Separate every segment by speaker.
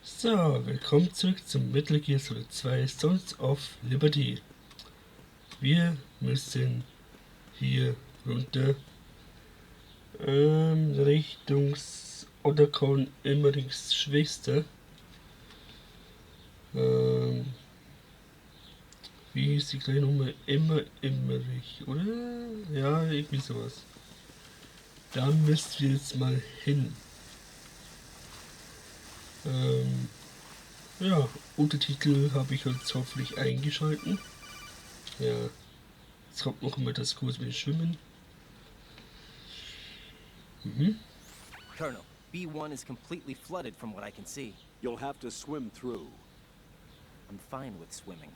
Speaker 1: So, willkommen zurück zum Metal Gear Solid 2 Sons of Liberty. Wir müssen hier runter Richtung Otterkorn Emmerichs Schwester. Wie hieß die kleine Nummer? Emmerich, oder? Ja, irgendwie sowas. Da müssen wir jetzt mal hin. Ja, Untertitel habe ich jetzt hoffentlich eingeschalten. Ja, jetzt kommt noch mal das Kurs mit dem Schwimmen.
Speaker 2: Colonel, B1 is completely flooded from what I can see.
Speaker 3: You'll have to swim through.
Speaker 2: I'm fine with swimming.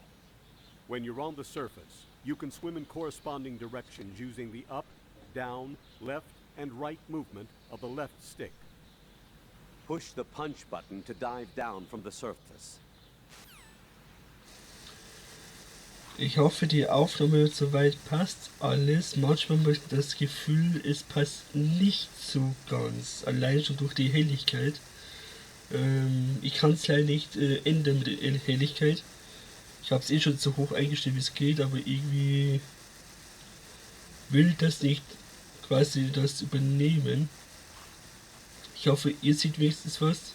Speaker 3: When you're on the surface, you can swim in corresponding directions using the up, down, left, and right movement of the left stick. Push the punch button to dive down from the surface.
Speaker 1: Ich hoffe, die Aufnahme soweit passt alles. Manchmal habe ich das Gefühl, es passt nicht so ganz. Allein schon durch die Helligkeit. Ich kann es leider nicht ändern mit der Helligkeit. Ich habe es eh schon so hoch eingestellt, wie es geht, aber irgendwie will das nicht quasi das übernehmen. Ich hoffe, ihr seht wenigstens was.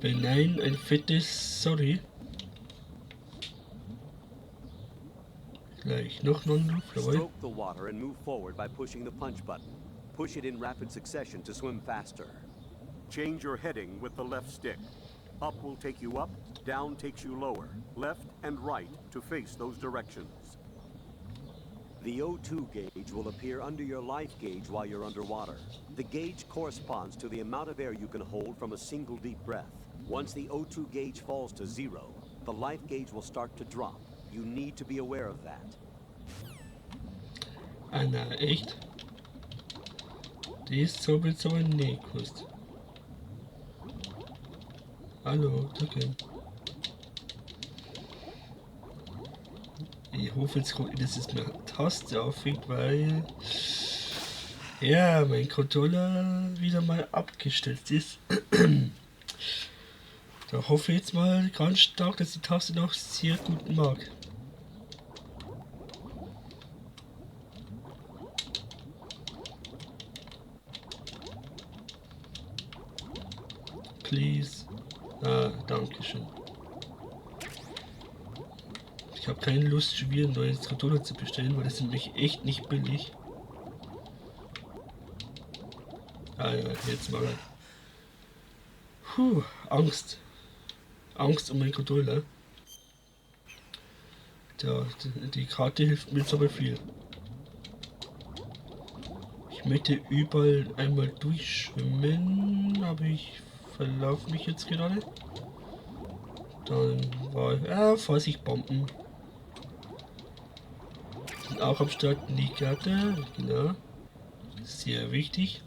Speaker 1: Wenn nein, ein fettes Sorry. Gleich noch Nonruf dabei.
Speaker 3: Stroke the water and move forward by pushing the punch button. Push it in rapid succession to swim faster. Change your heading with the left stick. Up will take you up, down takes you lower, left and right to face those directions. The O2 gauge will appear under your life gauge while you're underwater. The gauge corresponds to the amount of air you can hold from a single deep breath. Once the O2 gauge falls to zero, the life gauge will start to drop. You need to be aware of that.
Speaker 1: Na, echt? Die ist so mit so ein Nähkust. Hallo, danke. Ich hoffe jetzt, dass es mir Taste auffängt, weil ja, mein Controller wieder mal abgestürzt ist. Da hoffe ich jetzt mal ganz stark, dass die Taste noch sehr gut mag. Please. Ah, danke schön. Ich habe keine Lust, schon wieder ein neues Controller zu bestellen, weil das ist nämlich echt nicht billig. Ah ja, jetzt mal. Puh, Angst. Angst um meinen Controller. Die Karte hilft mir jetzt aber viel. Ich möchte überall einmal durchschwimmen, aber ich verlaufe mich jetzt gerade. Dann war Vorsicht, Bomben. Sind auch am Start die Karte, genau. Sehr wichtig.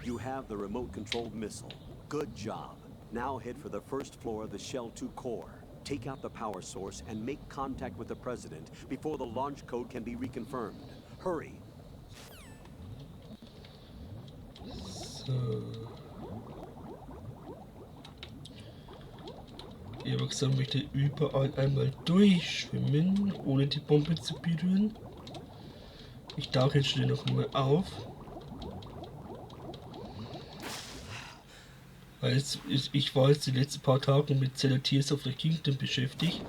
Speaker 3: You have the remote-controlled missile. Good job. Now head for the first floor of the Shell 2 core. Take out the power source and make contact with the President before the launch code can be reconfirmed. Hurry!
Speaker 1: So. Ich habe gesagt, ich möchte überall einmal durchschwimmen, ohne die Bombe zu berühren. Ich tauche jetzt schnell noch mal auf. Weil ich war jetzt die letzten paar Tage mit Zelda Tears of the Kingdom beschäftigt.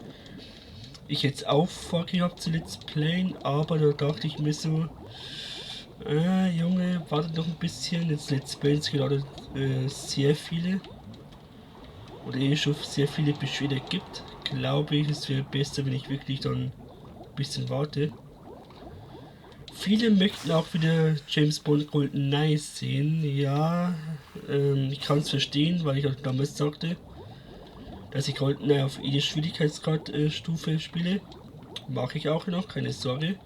Speaker 1: Ich hätte es auch vorgehabt zu Let's Playen, aber da dachte ich mir so, Junge, warte noch ein bisschen. Jetzt Let's Plays gerade sehr viele oder schon sehr viele Beschwerden gibt. Glaube ich, es wäre besser, wenn ich wirklich dann ein bisschen warte. Viele möchten auch wieder James Bond GoldenEye sehen. Ja, ich kann es verstehen, weil ich auch damals sagte, dass ich GoldenEye auf jede Schwierigkeitsgrad-Stufe spiele. Mache ich auch noch, keine Sorge.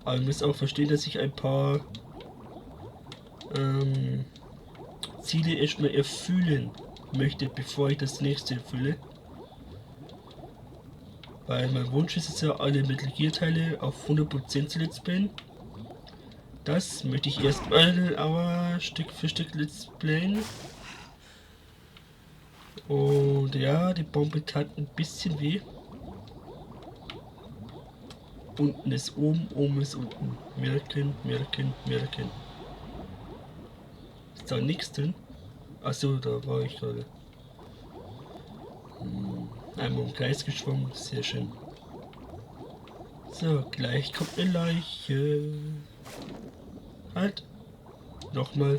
Speaker 1: Aber ihr müsst auch verstehen, dass ich ein paar Ziele erstmal erfüllen möchte, bevor ich das nächste erfülle. Weil mein Wunsch ist es ja, alle Metal Gear Teile auf 100% zu Let's Playen. Das möchte ich erstmal aber Stück für Stück Let's Playen. Und ja, die Bombe tat ein bisschen weh. Unten ist oben, oben ist unten. Merken. Ist da nichts drin? Achso, da war ich gerade. Einmal im Kreis geschwommen, sehr schön. So, gleich kommt eine Leiche. Halt. Nochmal.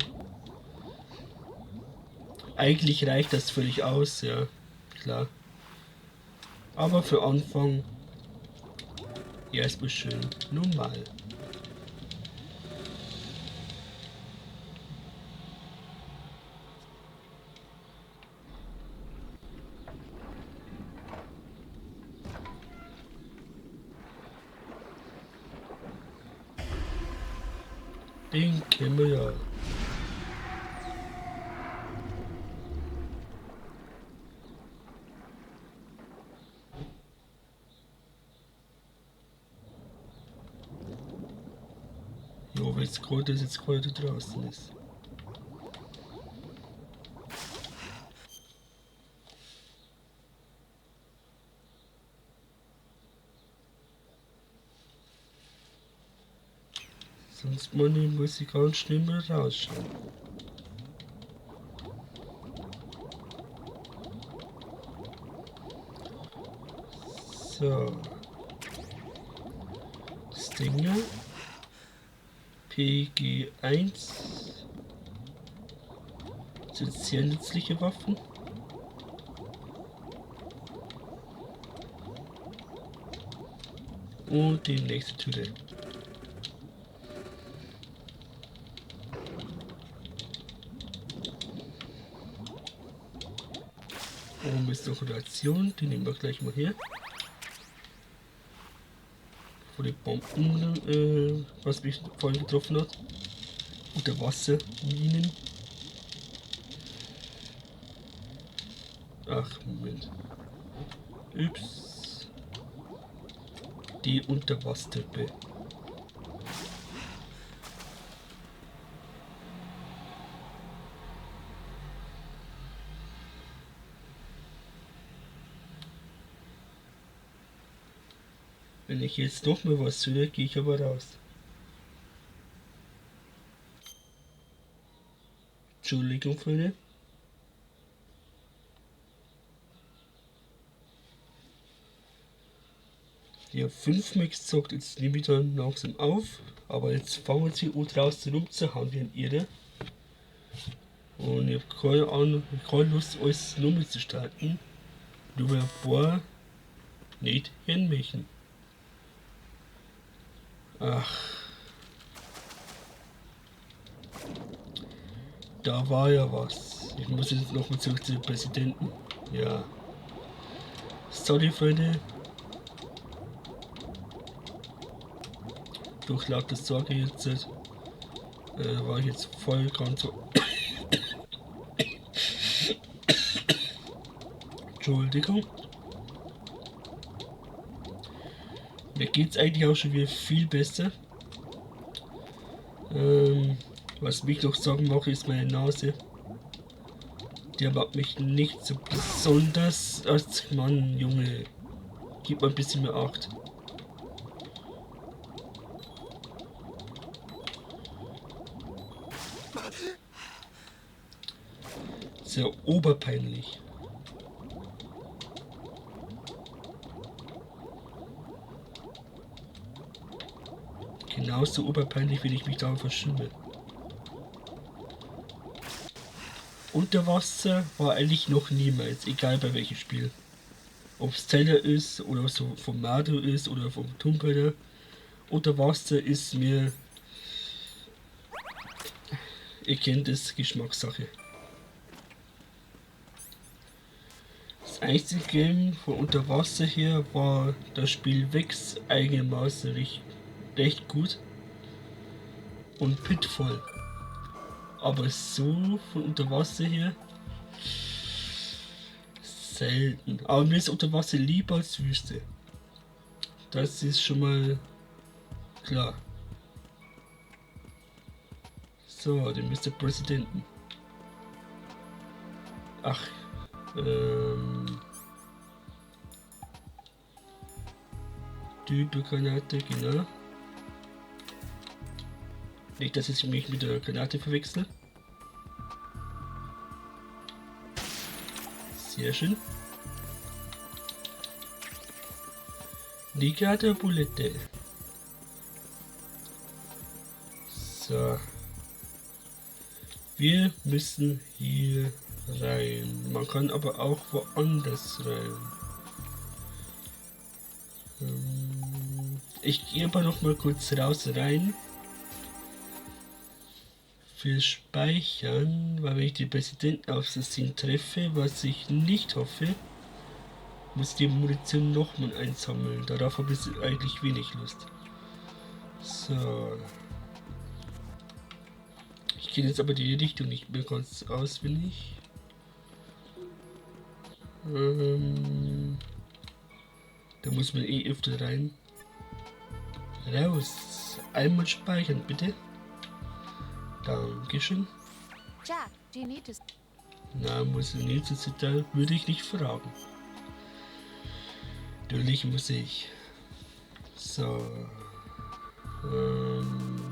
Speaker 1: Eigentlich reicht das völlig aus, ja, klar. Aber für Anfang erstmal schön normal. Den kennen wir ja. Jo, weil es jetzt gerade draußen ist. Sonst muss ich ganz schnell mal rausschauen. So. Das Ding hier. PG1. Das sind sehr nützliche Waffen. Und die nächste Tüte. Oben ist noch eine Ration, die nehmen wir gleich mal her. Vor den Bomben, was mich vorhin getroffen hat. Unter Wasserminen. Ach, Moment. Ups. Die Unterwassertreppe. Wenn ich jetzt noch mal was höre, gehe ich aber raus. Entschuldigung, Freunde. Ja, 5 Max gesagt, jetzt nehme ich dann langsam auf. Aber jetzt fangen sie an draußen rumzuhauen wie ein Irre. Und ich habe keine Lust, alles nochmal zu starten. Nur weil ein paar nicht hinmachen. Ach. Da war ja was. Ich muss jetzt nochmal zurück zu den Präsidenten. Ja. Sorry, Freunde. Durch lauter Sorge jetzt war ich jetzt voll ganz so. Entschuldigung. Mir geht's eigentlich auch schon wieder viel besser. Was mich noch Sorgen macht, ist meine Nase. Die macht mich nicht so besonders. Als Mann, Junge. Gib mal ein bisschen mehr Acht. Sehr oberpeinlich. Genauso oberpeinlich, wenn ich mich da verschwimme. Unter Wasser war eigentlich noch niemals, egal bei welchem Spiel. Ob es Zelda ist oder so vom Mario ist oder vom Tomb Raider. Unter Wasser ist mir, ihr kennt es, Geschmackssache. Das einzige Game von unter Wasser her war das Spiel Vex einigermaßen recht gut und Pitfall. Aber so von unter Wasser her selten. Aber mir ist unter Wasser lieber als Wüste. Das ist schon mal klar. So, den Mr. Präsidenten. Ach, Typ-Granate, genau. Nicht, dass ich mich mit der Granate verwechsel. Sehr schön. Bulette. So. Wir müssen hier rein. Man kann aber auch woanders rein. Ich gehe aber noch mal kurz rein. Für Speichern, weil wenn ich den Präsidenten auf das Ziel treffe, was ich nicht hoffe, muss die Munition nochmal einsammeln. Darauf habe ich eigentlich wenig Lust. So. Ich kenne jetzt aber die Richtung nicht mehr ganz auswendig. Da muss man eh öfter rein. Raus. Einmal speichern, bitte. Dankeschön.
Speaker 4: Jack, do you need to...
Speaker 1: Na, muss ich nicht, da würde ich nicht fragen. Natürlich muss ich. So.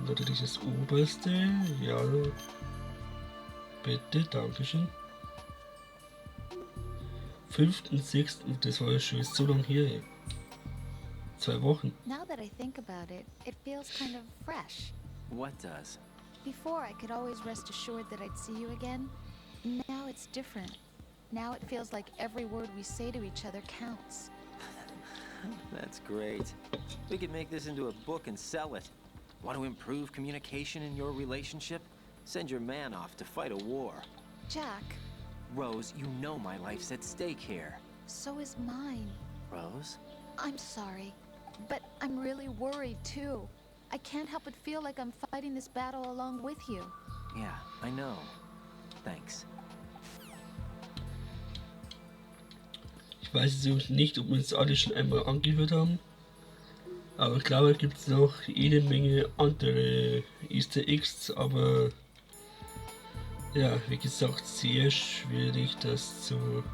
Speaker 1: Natürlich das oberste. Ja. Bitte, Dankeschön. 5.6. Das war ja schon so lange her. 2 Wochen.
Speaker 4: Now that I think about it, it feels kind of fresh.
Speaker 2: What does?
Speaker 4: Before, I could always rest assured that I'd see you again. Now it's different. Now it feels like every word we say to each other counts.
Speaker 2: That's great. We could make this into a book and sell it. Want to improve communication in your relationship? Send your man off to fight a war.
Speaker 4: Jack,
Speaker 2: Rose, you know my life's at stake here.
Speaker 4: so is mine.
Speaker 2: Rose?
Speaker 4: I'm sorry, but I'm really worried too. I can't help but feel like I'm fighting this battle along with you.
Speaker 2: Yeah, I know. Thanks.
Speaker 1: Ich weiß jetzt nicht, ob wir uns alle schon einmal angehört haben. Aber ich glaube, es gibt noch jede Menge andere Easter Eggs, aber ja, wie gesagt, sehr schwierig das zu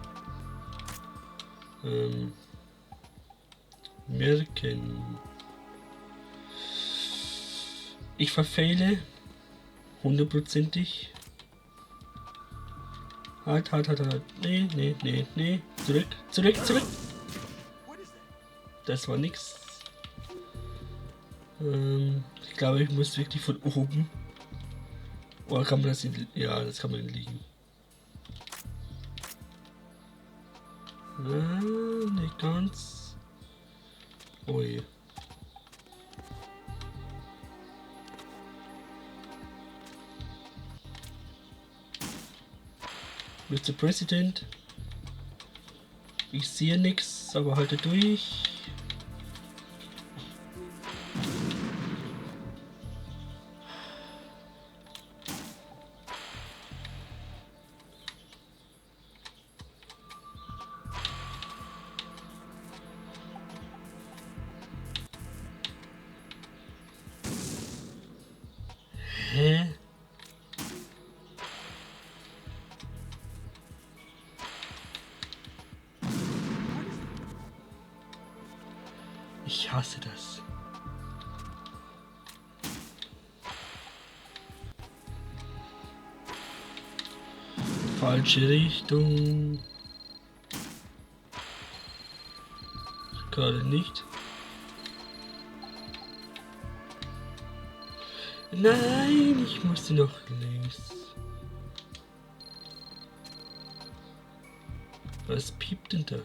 Speaker 1: merken. Ich verfehle hundertprozentig. Halt. Nee. Zurück. Das war nix. Ich glaube, ich muss wirklich von oben. Oder kann man das in, ja, das kann man liegen. Nicht ganz. Oh je. Mr. President. Ich sehe nichts, aber halte durch. Hä? Ich hasse das. Falsche Richtung. Gerade nicht. Nein, ich musste noch links. Was piept denn da?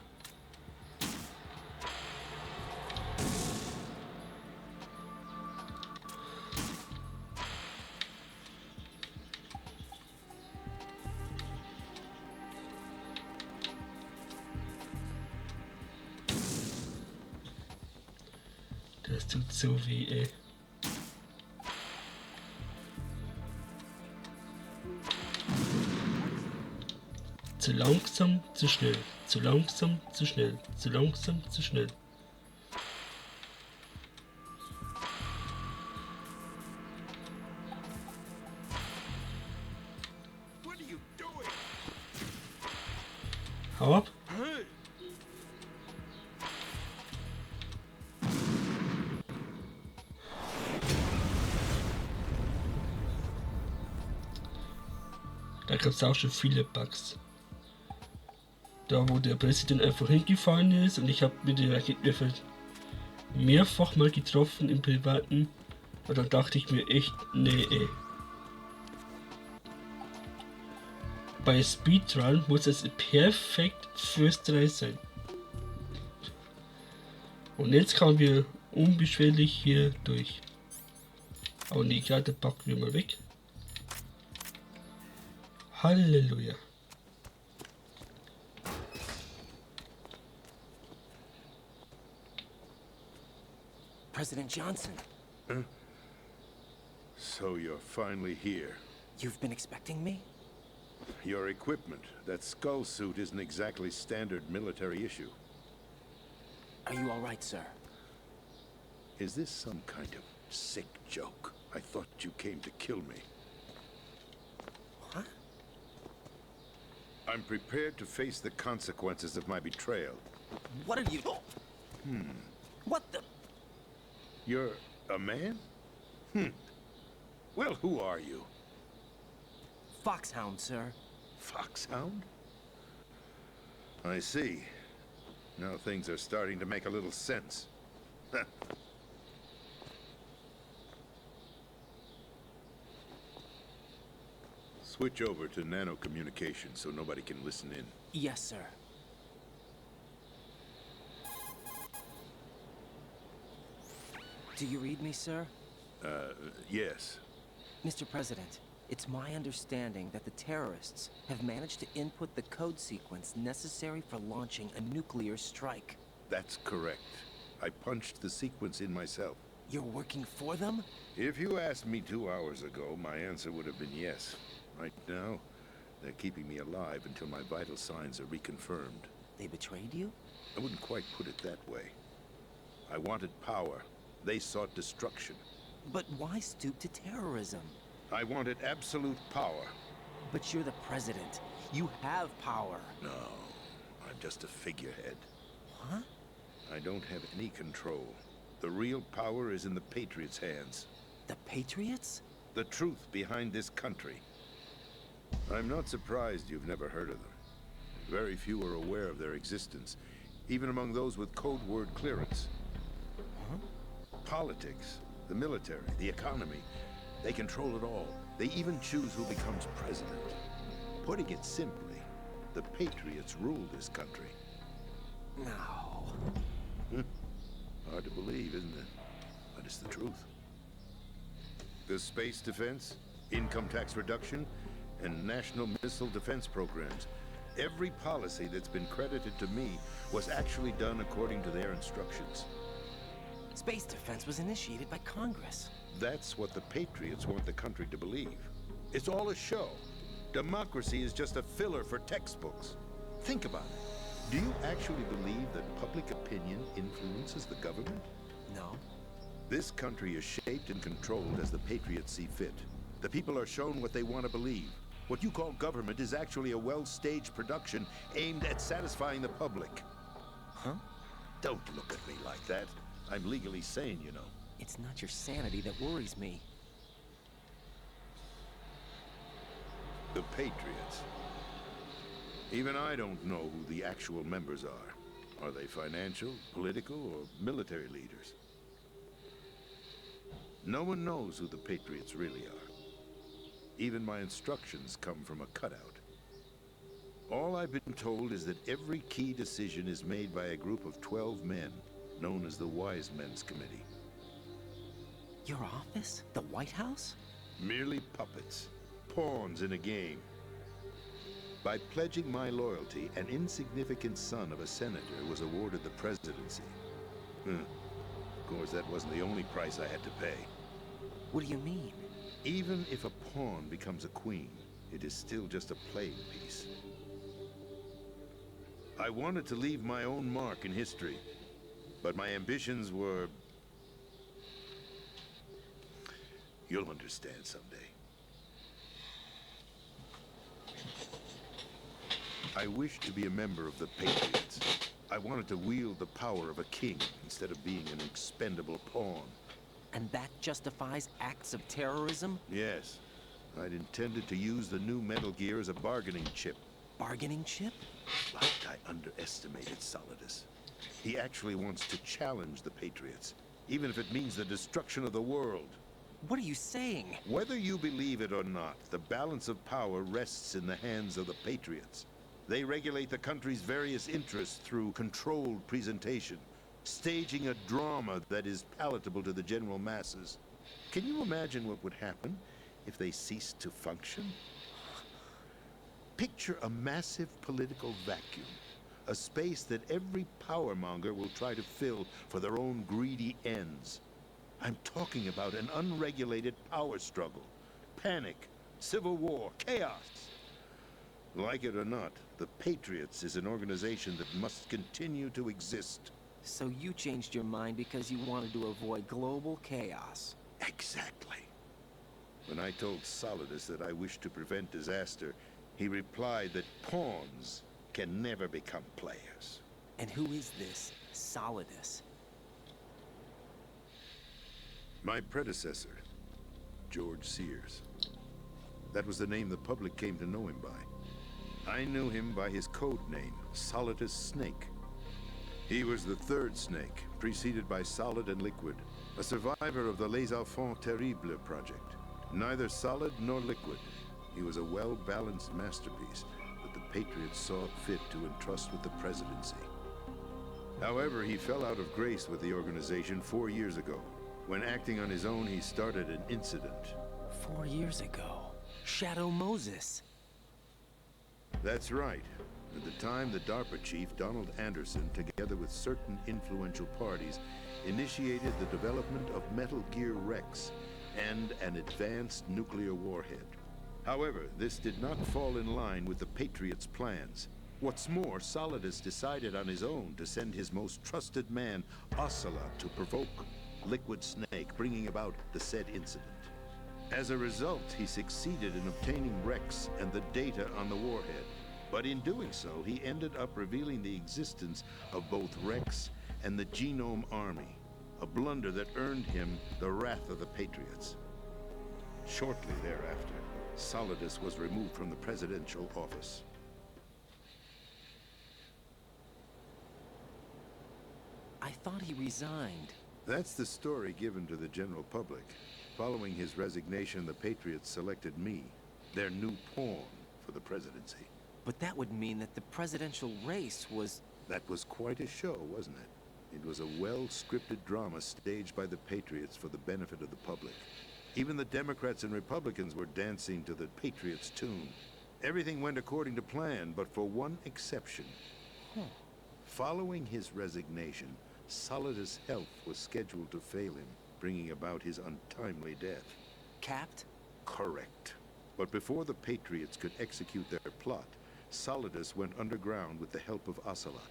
Speaker 1: Das tut so weh, ey. Zu langsam, zu schnell. Zu langsam, zu schnell. Zu langsam, zu schnell. Hau ab. Da gab es auch schon viele Bugs. Da wo der Pressident einfach hingefallen ist und ich habe mit den Raketenwerfer mehrfach mal getroffen im Privaten. Und dann dachte ich mir echt, nee ey. Bei Speedrun muss es perfekt First Try sein. Und jetzt kamen wir unbeschwerlich hier durch. Aber nee, gerade packen wir mal weg. Halleluja.
Speaker 2: President Johnson,
Speaker 5: So you're finally here.
Speaker 2: you've been expecting me?
Speaker 5: Your equipment, that skull suit isn't exactly standard military issue.
Speaker 2: Are you all right, sir?
Speaker 5: Is this some kind of sick joke? I thought you came to kill me.
Speaker 2: What?
Speaker 5: I'm prepared to face the consequences of my betrayal.
Speaker 2: What are you... What the...
Speaker 5: You're a man? Well, who are you?
Speaker 2: Foxhound, sir.
Speaker 5: Foxhound? I see. Now things are starting to make a little sense. Switch over to nano communication so nobody can listen in.
Speaker 2: Yes, sir. Do you read me, sir?
Speaker 5: Yes.
Speaker 2: Mr. President, it's my understanding that the terrorists have managed to input the code sequence necessary for launching a nuclear strike.
Speaker 5: That's correct. I punched the sequence in myself.
Speaker 2: You're working for them?
Speaker 5: If you asked me 2 hours ago, my answer would have been yes. Right now, they're keeping me alive until my vital signs are reconfirmed.
Speaker 2: They betrayed you?
Speaker 5: I wouldn't quite put it that way. I wanted power. They sought destruction.
Speaker 2: But why stoop to terrorism?
Speaker 5: I wanted absolute power.
Speaker 2: But you're the president. You have power.
Speaker 5: No, I'm just a figurehead.
Speaker 2: Huh?
Speaker 5: I don't have any control. The real power is in the Patriots' hands.
Speaker 2: The Patriots?
Speaker 5: The truth behind this country. I'm not surprised you've never heard of them. Very few are aware of their existence, even among those with code word clearance.
Speaker 2: Huh?
Speaker 5: Politics, the military, the economy, they control it all. They even choose who becomes president. Putting it simply, the Patriots rule this country.
Speaker 2: No.
Speaker 5: Hard to believe, isn't it? But it's the truth. The space defense, income tax reduction, and national missile defense programs. Every policy that's been credited to me was actually done according to their instructions.
Speaker 2: Space defense was initiated by Congress.
Speaker 5: That's what the Patriots want the country to believe. It's all a show. Democracy is just a filler for textbooks. Think about it. Do you actually believe that public opinion influences the government?
Speaker 2: No.
Speaker 5: This country is shaped and controlled as the Patriots see fit. The people are shown what they want to believe. What you call government is actually a well-staged production aimed at satisfying the public.
Speaker 2: Huh?
Speaker 5: Don't look at me like that. I'm legally sane, you know.
Speaker 2: It's not your sanity that worries me.
Speaker 5: The Patriots. Even I don't know who the actual members are. Are they financial, political, or military leaders? No one knows who the Patriots really are. Even my instructions come from a cutout. All I've been told is that every key decision is made by a group of 12 men, known as the Wise Men's Committee.
Speaker 2: Your office? The White House?
Speaker 5: Merely puppets, pawns in a game. By pledging my loyalty, an insignificant son of a senator was awarded the presidency. Of course, that wasn't the only price I had to pay.
Speaker 2: What do you mean?
Speaker 5: Even if a pawn becomes a queen, it is still just a playing piece. I wanted to leave my own mark in history, but my ambitions were... You'll understand someday. I wished to be a member of the Patriots. I wanted to wield the power of a king instead of being an expendable pawn.
Speaker 2: And that justifies acts of terrorism?
Speaker 5: Yes. I'd intended to use the new Metal Gear as a bargaining chip.
Speaker 2: Bargaining chip?
Speaker 5: But I underestimated Solidus. He actually wants to challenge the Patriots, even if it means the destruction of the world.
Speaker 2: What are you saying?
Speaker 5: Whether you believe it or not, the balance of power rests in the hands of the Patriots. They regulate the country's various interests through controlled presentation, staging a drama that is palatable to the general masses. Can you imagine what would happen if they ceased to function? Picture a massive political vacuum, a space that every powermonger will try to fill for their own greedy ends. I'm talking about an unregulated power struggle, panic, civil war, chaos. Like it or not, the Patriots is an organization that must continue to exist.
Speaker 2: So you changed your mind because you wanted to avoid global chaos.
Speaker 5: Exactly. When I told Solidus that I wished to prevent disaster, he replied that pawns can never become players.
Speaker 2: And who is this Solidus?
Speaker 5: My predecessor, George Sears. That was the name the public came to know him by. I knew him by his code name, Solidus Snake. He was the third snake, preceded by Solid and Liquid, a survivor of the Les Enfants Terribles project. Neither solid nor liquid, he was a well-balanced masterpiece that the Patriots saw fit to entrust with the presidency. However, he fell out of grace with the organization 4 years ago. When acting on his own, he started an incident.
Speaker 2: 4 years ago. Shadow Moses.
Speaker 5: That's right. At the time, the DARPA chief, Donald Anderson, together with certain influential parties, initiated the development of Metal Gear Rex and an advanced nuclear warhead. However, this did not fall in line with the Patriots' plans. What's more, Solidus decided on his own to send his most trusted man, Ocelot, to provoke Liquid Snake, bringing about the said incident. As a result, he succeeded in obtaining Rex and the data on the warhead. But in doing so, he ended up revealing the existence of both Rex and the Genome Army, a blunder that earned him the wrath of the Patriots. Shortly thereafter, Solidus was removed from the presidential office.
Speaker 2: I thought he resigned.
Speaker 5: That's the story given to the general public. Following his resignation, the Patriots selected me, their new pawn, for the presidency.
Speaker 2: But that would mean that the presidential race was...
Speaker 5: That was quite a show, wasn't it? It was a well-scripted drama staged by the Patriots for the benefit of the public. Even the Democrats and Republicans were dancing to the Patriots' tune. Everything went according to plan, but for one exception. Following his resignation, Solidus' health was scheduled to fail him, bringing about his untimely death.
Speaker 2: Capped?
Speaker 5: Correct. But before the Patriots could execute their plot, Solidus went underground with the help of Ocelot.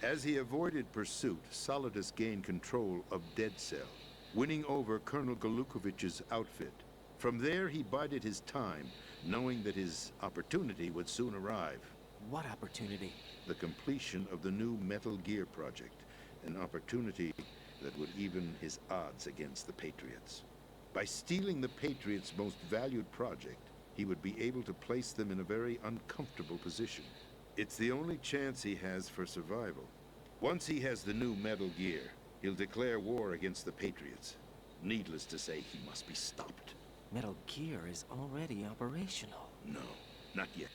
Speaker 5: As he avoided pursuit, Solidus gained control of Dead Cell, winning over Colonel Galukovich's outfit. From there, he bided his time, knowing that his opportunity would soon arrive.
Speaker 2: What opportunity?
Speaker 5: The completion of the new Metal Gear project, an opportunity that would even his odds against the Patriots. By stealing the Patriots' most valued project, he would be able to place them in a very uncomfortable position. It's the only chance he has for survival. Once he has the new Metal Gear, he'll declare war against the Patriots. Needless to say, he must be stopped.
Speaker 2: Metal Gear is already operational.
Speaker 5: No, not yet.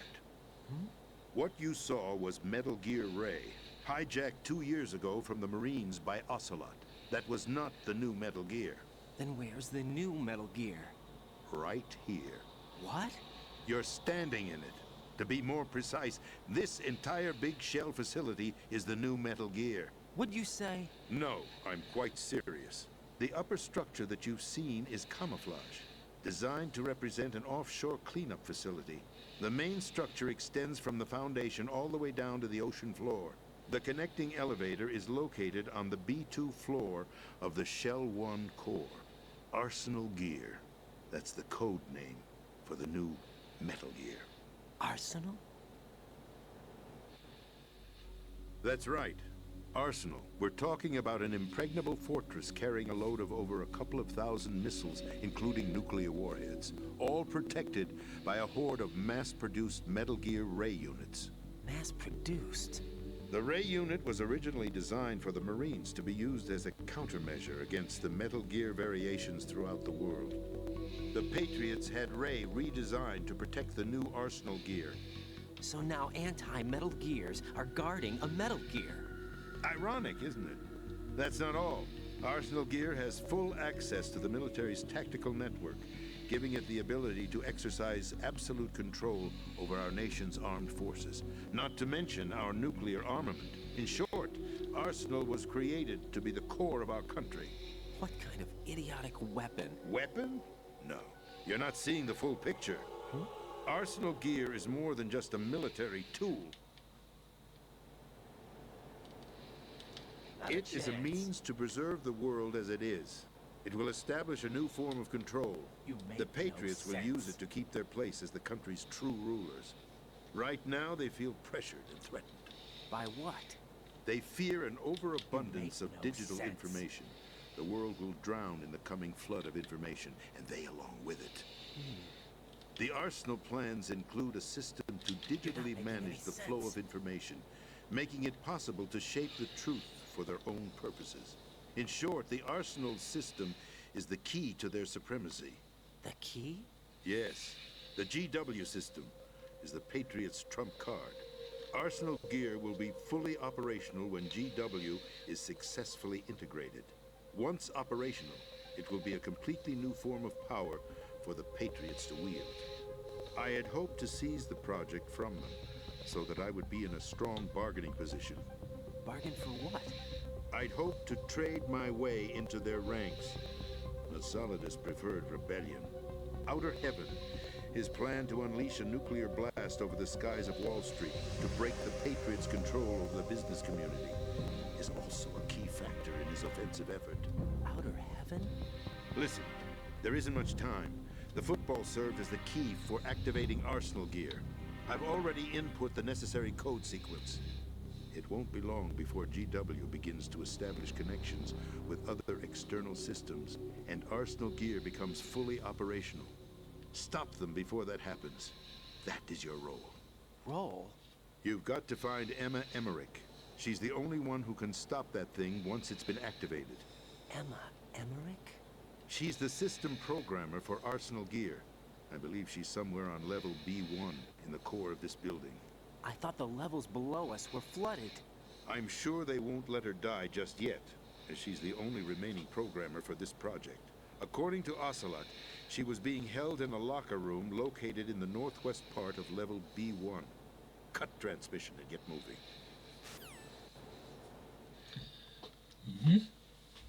Speaker 5: What you saw was Metal Gear Ray, hijacked 2 years ago from the Marines by Ocelot. That was not the new Metal Gear.
Speaker 2: Then where's the new Metal Gear?
Speaker 5: Right here.
Speaker 2: What?
Speaker 5: You're standing in it. To be more precise, this entire big shell facility is the new Metal Gear.
Speaker 2: What'd you say?
Speaker 5: No, I'm quite serious. The upper structure that you've seen is camouflage, designed to represent an offshore cleanup facility. The main structure extends from the foundation all the way down to the ocean floor. The connecting elevator is located on the B2 floor of the Shell 1 core. Arsenal Gear. That's the code name for the new Metal Gear.
Speaker 2: Arsenal?
Speaker 5: That's right. Arsenal. We're talking about an impregnable fortress carrying a load of over a couple of thousand missiles, including nuclear warheads, all protected by a horde of mass-produced Metal Gear Ray units.
Speaker 2: Mass-produced?
Speaker 5: The Ray unit was originally designed for the Marines to be used as a countermeasure against the Metal Gear variations throughout the world. The Patriots had Ray redesigned to protect the new Arsenal gear.
Speaker 2: So now anti-Metal Gears are guarding a Metal Gear.
Speaker 5: Ironic, isn't it? That's not all. Arsenal Gear has full access to the military's tactical network, giving it the ability to exercise absolute control over our nation's armed forces, not to mention our nuclear armament. In short, Arsenal was created to be the core of our country.
Speaker 2: What kind of idiotic weapon?
Speaker 5: Weapon? No. You're not seeing the full picture.
Speaker 2: Huh?
Speaker 5: Arsenal Gear is more than just a military tool. It is a means to preserve the world as it is. It will establish a new form of control. The Patriots will use it to keep their place as the country's true rulers. Right now, they feel pressured and threatened.
Speaker 2: By what?
Speaker 5: They fear an overabundance of digital information. The world will drown in the coming flood of information, and they along with it. The Arsenal plans include a system to digitally manage the flow of information, making it possible to shape the truth for their own purposes. In short, the Arsenal system is the key to their supremacy.
Speaker 2: The key?
Speaker 5: Yes. The GW system is the Patriots' trump card. Arsenal Gear will be fully operational when GW is successfully integrated. Once operational, it will be a completely new form of power for the Patriots to wield. I had hoped to seize the project from them, so that I would be in a strong bargaining position.
Speaker 2: Bargain for what?
Speaker 5: I'd hoped to trade my way into their ranks. The Solidus preferred rebellion. Outer Heaven, his plan to unleash a nuclear blast over the skies of Wall Street to break the Patriots' control over the business community, is also a key factor in his offensive effort.
Speaker 2: Outer Heaven?
Speaker 5: Listen, there isn't much time. The football served as the key for activating Arsenal Gear. I've already input the necessary code sequence. It won't be long before GW begins to establish connections with other external systems, and Arsenal Gear becomes fully operational. Stop them before that happens. That is your role.
Speaker 2: Role?
Speaker 5: You've got to find Emmerich. She's the only one who can stop that thing once it's been activated.
Speaker 2: Emmerich?
Speaker 5: She's the system programmer for Arsenal Gear. I believe she's somewhere on level B1 in the core of this building.
Speaker 2: I thought the levels below us were flooded.
Speaker 5: I'm sure they won't let her die just yet, as she's the only remaining programmer for this project. According to Ocelot, she was being held in a locker room located in the northwest part of level B1. Cut transmission and get moving.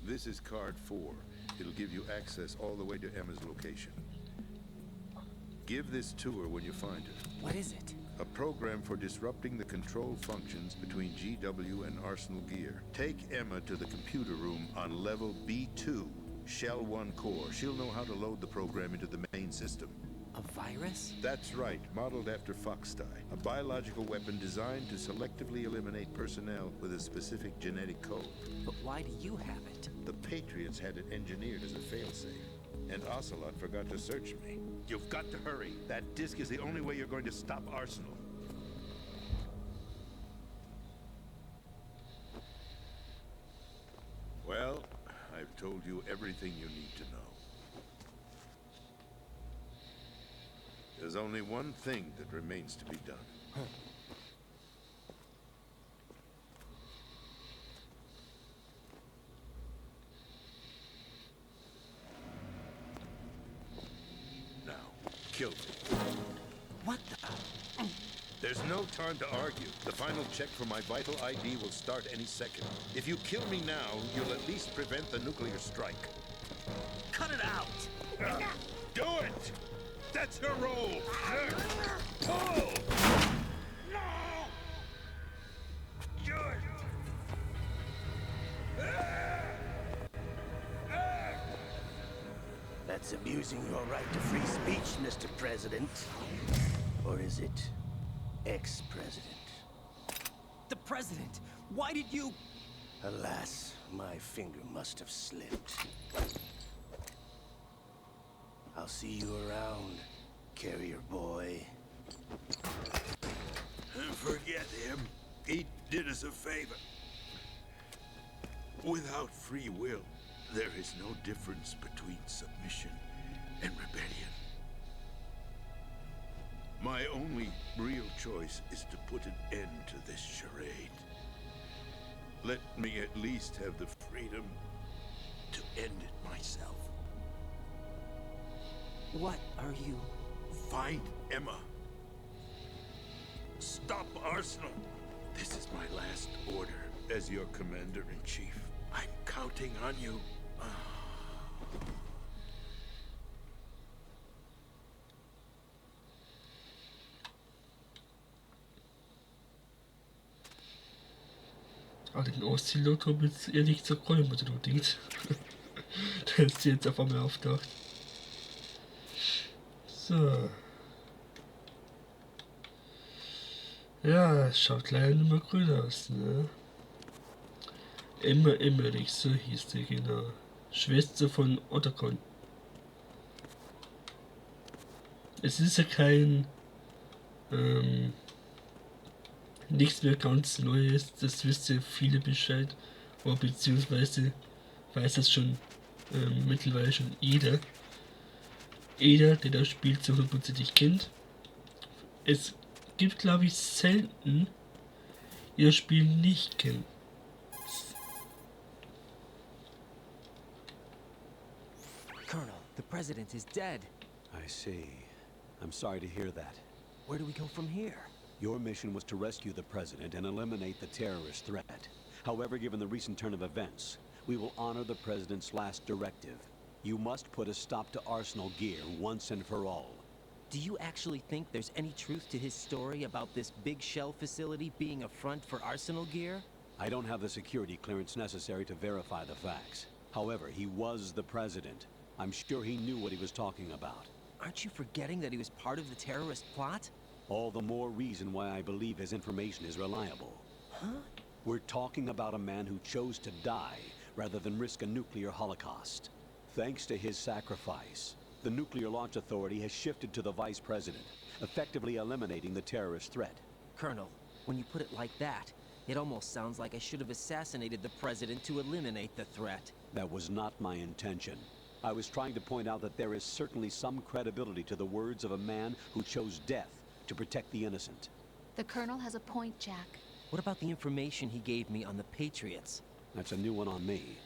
Speaker 5: This is card 4. It'll give you access all the way to Emma's location. Give this to her when you find her.
Speaker 2: What is it?
Speaker 5: A program for disrupting the control functions between GW and Arsenal Gear. Take Emma to the computer room on level B2, Shell 1 core. She'll know how to load the program into the main system.
Speaker 2: A virus?
Speaker 5: That's right, modeled after Foxdie. A biological weapon designed to selectively eliminate personnel with a specific genetic code.
Speaker 2: But why do you have it?
Speaker 5: The Patriots had it engineered as a failsafe. And Ocelot forgot to search me. You've got to hurry. That disk is the only way you're going to stop Arsenal. Well, I've told you everything you need to know. There's only one thing that remains to be done. Kill me.
Speaker 2: What the?
Speaker 5: There's no time to argue. The final check for my vital ID will start any second. If you kill me now, you'll at least prevent the nuclear strike.
Speaker 2: Cut it out!
Speaker 5: Do it! That's her role! Pull! No! Do it!
Speaker 6: That's abusing your right to free speech, Mr. President. Or is it ex-president?
Speaker 2: The president! Why did you...
Speaker 6: Alas, my finger must have slipped. I'll see you around, carrier boy.
Speaker 7: Forget him. He did us a favor. Without free will, there is no difference between submission and rebellion. My only real choice is to put an end to this charade. Let me at least have the freedom to end it myself.
Speaker 2: What are you...
Speaker 7: Find Emma. Stop Arsenal. This is my last order as your commander-in-chief. I'm counting on you.
Speaker 1: Ah, den Oszillator habe ich ehrlich gesagt gar nicht mehr so unbedingt. Der ist jetzt auf einmal auftaucht. So. Ja, es schaut leider nicht mehr grün aus, ne? Emmerich, so hieß der, genau. Schwester von Otterkon. Es ist ja kein nichts mehr ganz Neues, das wissen viele Bescheid, oder beziehungsweise weiß das schon mittlerweile schon jeder, der das Spiel zu 100% kennt. Es gibt, glaube ich, selten, die das Spiel nicht kennen.
Speaker 2: Colonel, the President is dead.
Speaker 3: I see. I'm sorry to hear that.
Speaker 2: Where do we go from here?
Speaker 3: Your mission was to rescue the President and eliminate the terrorist threat. However, given the recent turn of events, we will honor the President's last directive. You must put a stop to Arsenal Gear once and for all.
Speaker 2: Do you actually think there's any truth to his story about this big shell facility being a front for Arsenal Gear?
Speaker 3: I don't have the security clearance necessary to verify the facts. However, he was the President. I'm sure he knew what he was talking about.
Speaker 2: Aren't you forgetting that he was part of the terrorist plot?
Speaker 3: All the more reason why I believe his information is reliable.
Speaker 2: Huh?
Speaker 3: We're talking about a man who chose to die rather than risk a nuclear holocaust. Thanks to his sacrifice, the Nuclear Launch Authority has shifted to the Vice President, effectively eliminating the terrorist threat.
Speaker 2: Colonel, when you put it like that, it almost sounds like I should have assassinated the President to eliminate the threat.
Speaker 3: That was not my intention. I was trying to point out that there is certainly some credibility to the words of a man who chose death to protect the innocent.
Speaker 4: The Colonel has a point, Jack.
Speaker 2: What about the information he gave me on the Patriots?
Speaker 3: That's a new one on me.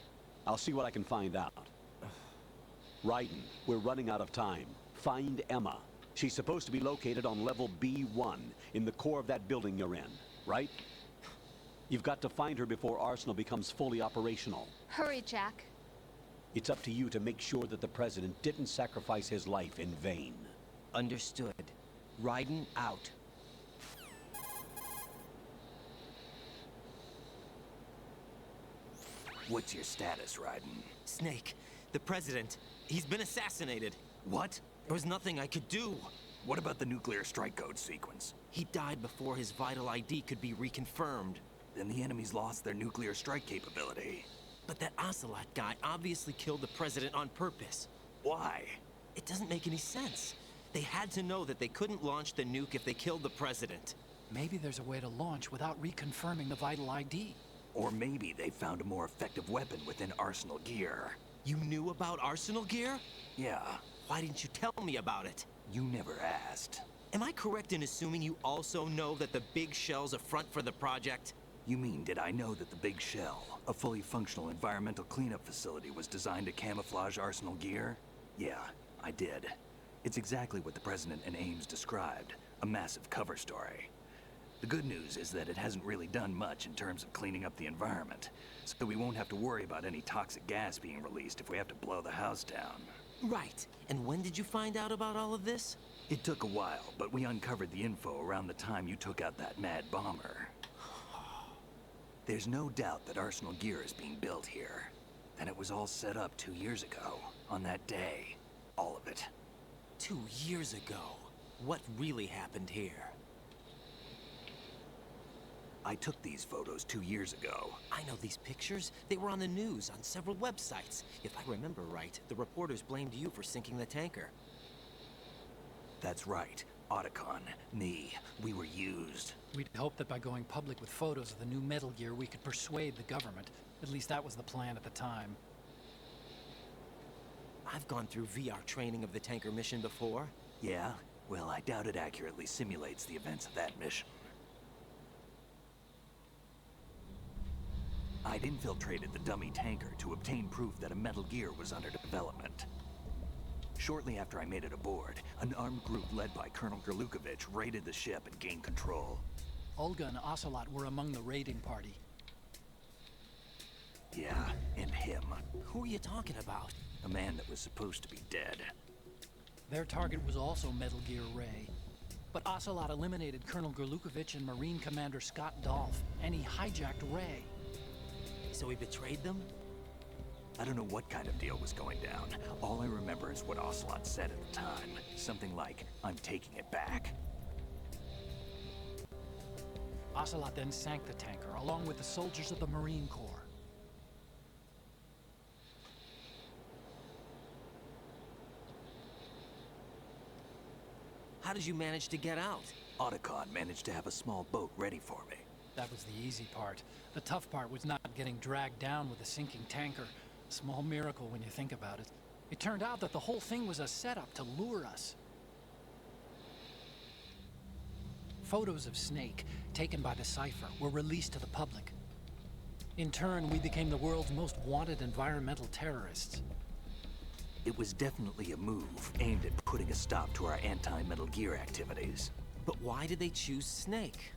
Speaker 3: I'll see what I can find out. Raiden, we're running out of time. Find Emma. She's supposed to be located on level B1 in the core of that building you're in, right? You've got to find her before Arsenal becomes fully operational.
Speaker 4: Hurry, Jack.
Speaker 3: It's up to you to make sure that the President didn't sacrifice his life in vain.
Speaker 2: Understood. Raiden out.
Speaker 6: What's your status, Raiden?
Speaker 2: Snake, the President, he's been assassinated.
Speaker 6: What?
Speaker 2: There was nothing I could do.
Speaker 6: What about the nuclear strike code sequence?
Speaker 2: He died before his vital ID could be reconfirmed.
Speaker 6: Then the enemy's lost their nuclear strike capability.
Speaker 2: But that Ocelot guy obviously killed the President on purpose.
Speaker 6: Why?
Speaker 2: It doesn't make any sense. They had to know that they couldn't launch the nuke if they killed the President.
Speaker 8: Maybe there's a way to launch without reconfirming the vital ID.
Speaker 6: Or maybe they found a more effective weapon within Arsenal Gear.
Speaker 2: You knew about Arsenal Gear?
Speaker 6: Yeah,
Speaker 2: Why didn't you tell me about it?
Speaker 6: you never asked.
Speaker 2: Am I correct in assuming you also know that the big shell's a front for the project?
Speaker 6: You mean, did I know that the Big Shell, a fully functional environmental cleanup facility, was designed to camouflage Arsenal Gear? Yeah, I did. It's exactly what the President and Ames described, a massive cover story. The good news is that it hasn't really done much in terms of cleaning up the environment, so we won't have to worry about any toxic gas being released if we have to blow the house down.
Speaker 2: Right. And when did you find out about all of this?
Speaker 6: It took a while, but we uncovered the info around the time you took out that mad bomber. There's no doubt that Arsenal Gear is being built here. And it was all set up 2 years ago, on that day. All of it.
Speaker 2: 2 years ago. What really happened here?
Speaker 6: I took these photos 2 years ago.
Speaker 2: I know these pictures. They were on the news on several websites. If I remember right, the reporters blamed you for sinking the tanker.
Speaker 6: That's right. Otacon, me, we were used.
Speaker 8: We'd hoped that by going public with photos of the new Metal Gear, we could persuade the government. At least that was the plan at the time.
Speaker 2: I've gone through VR training of the tanker mission before.
Speaker 6: Yeah? Well, I doubt it accurately simulates the events of that mission. I'd infiltrated the dummy tanker to obtain proof that a Metal Gear was under development. Shortly after I made it aboard, an armed group led by Colonel Gerlukovich raided the ship and gained control.
Speaker 8: Olga and Ocelot were among the raiding party.
Speaker 6: Yeah, and him.
Speaker 2: Who are you talking about?
Speaker 6: A man that was supposed to be dead.
Speaker 8: Their target was also Metal Gear Ray. But Ocelot eliminated Colonel Gerlukovich and Marine Commander Scott Dolph, and he hijacked Ray.
Speaker 2: So he betrayed them?
Speaker 6: I don't know what kind of deal was going down. All I remember is what Ocelot said at the time. Something like, "I'm taking it back."
Speaker 8: Ocelot then sank the tanker, along with the soldiers of the Marine Corps.
Speaker 2: How did you manage to get out?
Speaker 6: Otacon managed to have a small boat ready for me.
Speaker 8: That was the easy part. The tough part was not getting dragged down with a sinking tanker. A small miracle when you think about it. It turned out that the whole thing was a setup to lure us. Photos of Snake, taken by the Cypher, were released to the public. In turn, we became the world's most wanted environmental terrorists.
Speaker 6: It was definitely a move aimed at putting a stop to our anti-Metal Gear activities.
Speaker 2: But why did they choose Snake?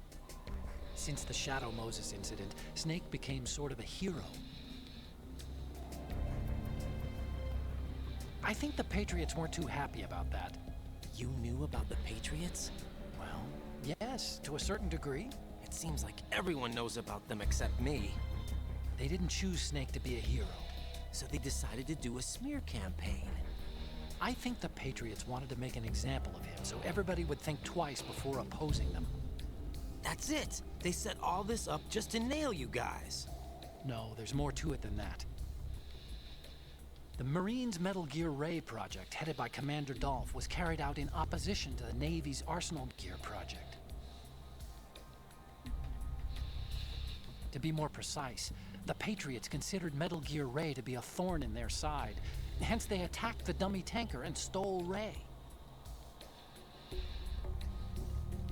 Speaker 8: Since the Shadow Moses incident, Snake became sort of a hero. I think the Patriots weren't too happy about that.
Speaker 2: You knew about the Patriots?
Speaker 8: Well, yes, to a certain degree.
Speaker 2: It seems like everyone knows about them except me.
Speaker 8: They didn't choose Snake to be a hero.
Speaker 2: So they decided to do a smear campaign.
Speaker 8: I think the Patriots wanted to make an example of him so everybody would think twice before opposing them.
Speaker 2: That's it! They set all this up just to nail you guys.
Speaker 8: No, there's more to it than that. The Marines' Metal Gear Ray project, headed by Commander Dolph, was carried out in opposition to the Navy's Arsenal Gear project. To be more precise, the Patriots considered Metal Gear Ray to be a thorn in their side. Hence, they attacked the dummy tanker and stole Ray.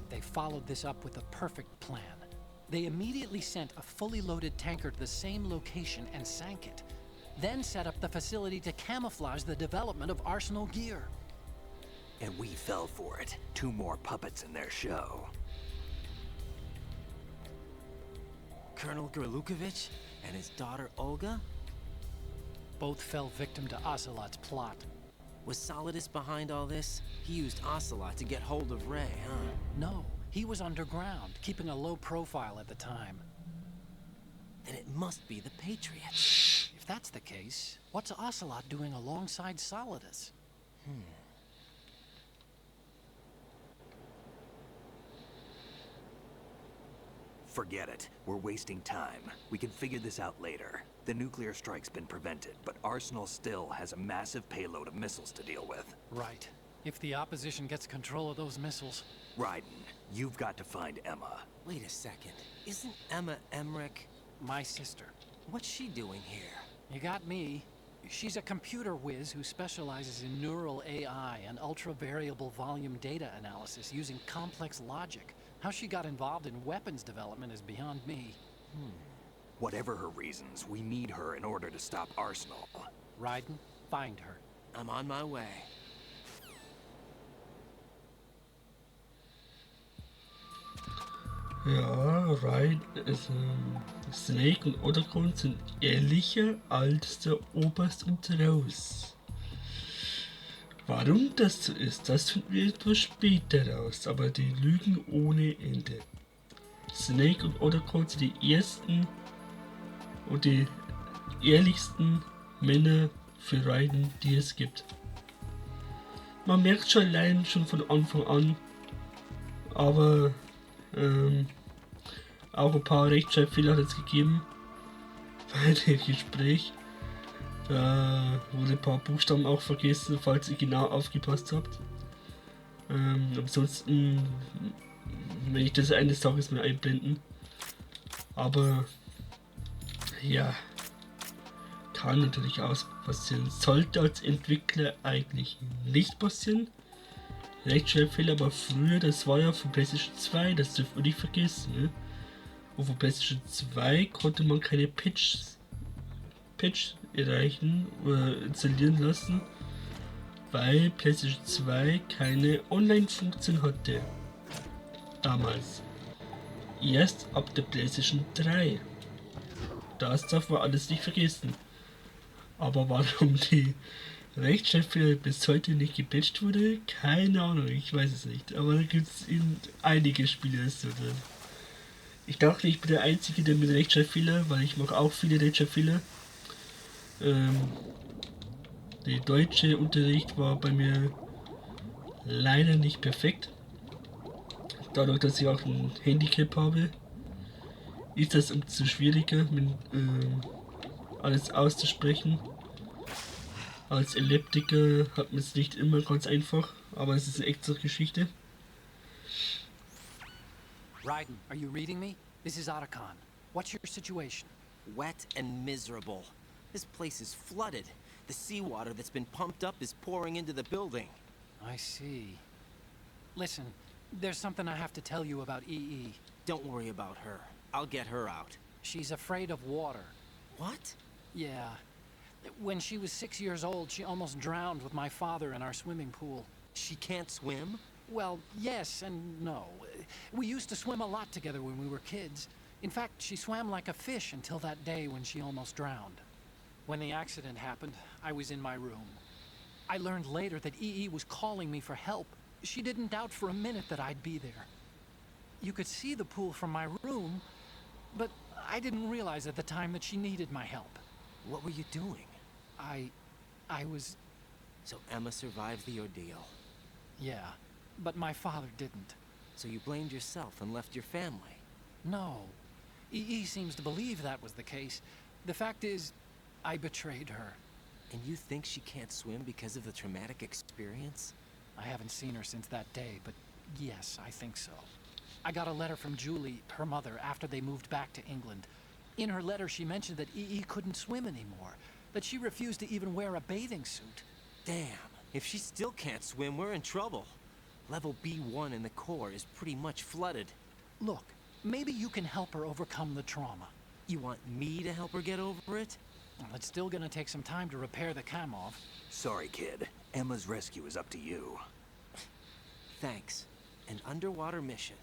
Speaker 8: They followed this up with a perfect plan. They immediately sent a fully loaded tanker to the same location and sank it. Then set up the facility to camouflage the development of Arsenal Gear.
Speaker 6: And we fell for it. 2 more puppets in their show.
Speaker 2: Colonel Gerlukovich and his daughter Olga?
Speaker 8: Both fell victim to Ocelot's plot.
Speaker 2: Was Solidus behind all this? He used Ocelot to get hold of Ray, huh?
Speaker 8: No, he was underground, keeping a low profile at the time.
Speaker 2: Then it must be the Patriots.
Speaker 8: If that's the case, what's Ocelot doing alongside Solidus?
Speaker 6: Forget it. We're wasting time. We can figure this out later. The nuclear strike's been prevented, but Arsenal still has a massive payload of missiles to deal with.
Speaker 8: Right. If the opposition gets control of those missiles...
Speaker 6: Raiden, you've got to find Emma.
Speaker 2: Wait a second. Isn't Emma Emmerich?
Speaker 8: My sister.
Speaker 2: What's she doing here?
Speaker 8: You got me. She's a computer whiz who specializes in neural AI and ultra-variable volume data analysis using complex logic. How she got involved in weapons development is beyond me.
Speaker 6: Whatever her reasons, we need her in order to stop Arsenal.
Speaker 8: Raiden, find her.
Speaker 2: I'm on my way.
Speaker 1: Ja, Snake und Otacon sind ehrlicher als der Oberst und Raus. Warum das so ist, das finden wir etwas später raus, aber die lügen ohne Ende. Snake und Otacon sind die ersten und die ehrlichsten Männer für Raiden, die es gibt. Man merkt schon allein schon von Anfang an, aber Auch ein paar Rechtschreibfehler hat es gegeben bei dem Gespräch. Da wurde ein paar Buchstaben auch vergessen, falls ihr genau aufgepasst habt. Ansonsten werde ich das eines Tages mal einblenden. Aber ja, kann natürlich auch passieren. Sollte als Entwickler eigentlich nicht passieren. Rechtschreibfehler, aber früher, das war ja von PlayStation 2, das dürft ihr nicht vergessen. Ne? Und von PlayStation 2 konnte man keine Patch erreichen oder installieren lassen, weil PlayStation 2 keine Online-Funktion hatte. Damals. Erst ab der PlayStation 3. Das darf man alles nicht vergessen. Aber warum die Rechtschreibfehler bis heute nicht gepatcht wurde, keine Ahnung, ich weiß es nicht. Aber da gibt es in einige Spiele so drin. Ich dachte, ich bin der Einzige, der mit Rechtschreibfehler, weil ich mache auch viele Rechtschreibfehler. Der deutsche Unterricht war bei mir leider nicht perfekt. Dadurch, dass ich auch ein Handicap habe, ist das umso schwieriger, mit, alles auszusprechen. Als Epileptiker hat man es nicht immer ganz einfach, aber es ist eine extra Geschichte.
Speaker 8: Raiden, are you reading me? This is Otacon. What's your situation?
Speaker 2: Wet and miserable. This place is flooded. The seawater that's been pumped up is pouring into the building.
Speaker 8: I see. Listen, there's something I have to tell you about EE.
Speaker 2: Don't worry about her. I'll get her out.
Speaker 8: She's afraid of water.
Speaker 2: What?
Speaker 8: Yeah. When she was 6 years old, she almost drowned with my father in our swimming pool.
Speaker 2: She can't swim?
Speaker 8: Well, yes and no. We used to swim a lot together when we were kids. In fact, she swam like a fish until that day when she almost drowned. When the accident happened, I was in my room. I learned later that EE was calling me for help. She didn't doubt for a minute that I'd be there. You could see the pool from my room, but I didn't realize at the time that she needed my help.
Speaker 2: What were you doing?
Speaker 8: I was...
Speaker 2: So Emma survived the ordeal.
Speaker 8: Yeah, but my father didn't.
Speaker 2: So you blamed yourself and left your family?
Speaker 8: No. EE seems to believe that was the case. The fact is, I betrayed her.
Speaker 2: And you think she can't swim because of the traumatic experience?
Speaker 8: I haven't seen her since that day, but yes, I think so. I got a letter from Julie, her mother, after they moved back to England. In her letter, she mentioned that EE couldn't swim anymore, that she refused to even wear a bathing suit.
Speaker 2: Damn, if she still can't swim, we're in trouble. Level B1 in the core is pretty much flooded.
Speaker 8: Look, maybe you can help her overcome the trauma.
Speaker 2: You want me to help her get over it?
Speaker 8: Well, it's still gonna take some time to repair the cam-off.
Speaker 6: Sorry, kid. Emma's rescue is up to you.
Speaker 2: Thanks. An underwater mission.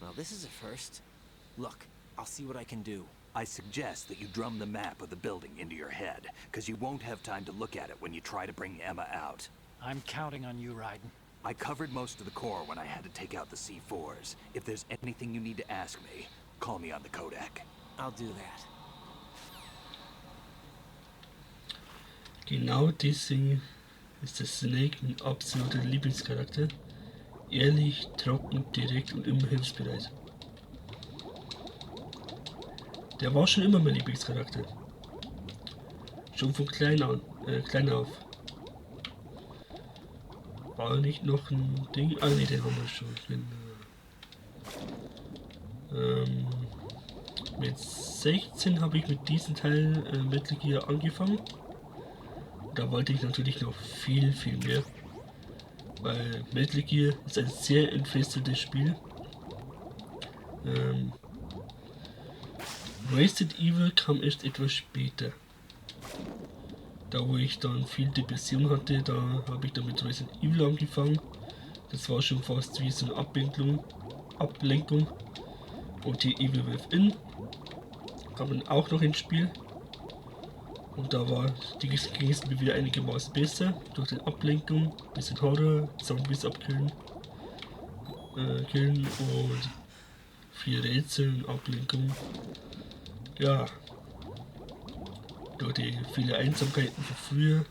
Speaker 2: Well, this is a first. Look, I'll see what I can do.
Speaker 6: I suggest that you drum the map of the building into your head, because you won't have time to look at it when you try to bring Emma out.
Speaker 8: I'm counting on you, Raiden.
Speaker 6: I covered most of the core when I had to take out the C4s. If there's anything you need to ask me, call me on the codec.
Speaker 2: I'll do that.
Speaker 1: Genau deswegen ist der Snake mein absoluter Lieblingscharakter. Ehrlich, trocken, direkt und immer hilfsbereit. Der war schon immer mein Lieblingscharakter. Schon von klein auf. War nicht noch ein Ding? Ah ne, den haben wir schon. Mit 16 habe ich mit diesem Teil Metal Gear angefangen. Da wollte ich natürlich noch viel mehr. Weil Metal Gear ist ein sehr entfesseltes Spiel. Resident Evil kam erst etwas später. Da wo ich dann viel Depression hatte, da habe ich dann mit Resident Evil angefangen. Das war schon fast wie so eine Ablenkung. Und die Evil Within kam dann auch noch ins Spiel. Und da ging es mir wieder einigermaßen besser. Durch die Ablenkung, bisschen Horror, Zombies abkillen, killen und viel Rätsel und Ablenkung. Ja, durch die viele Einsamkeiten von früher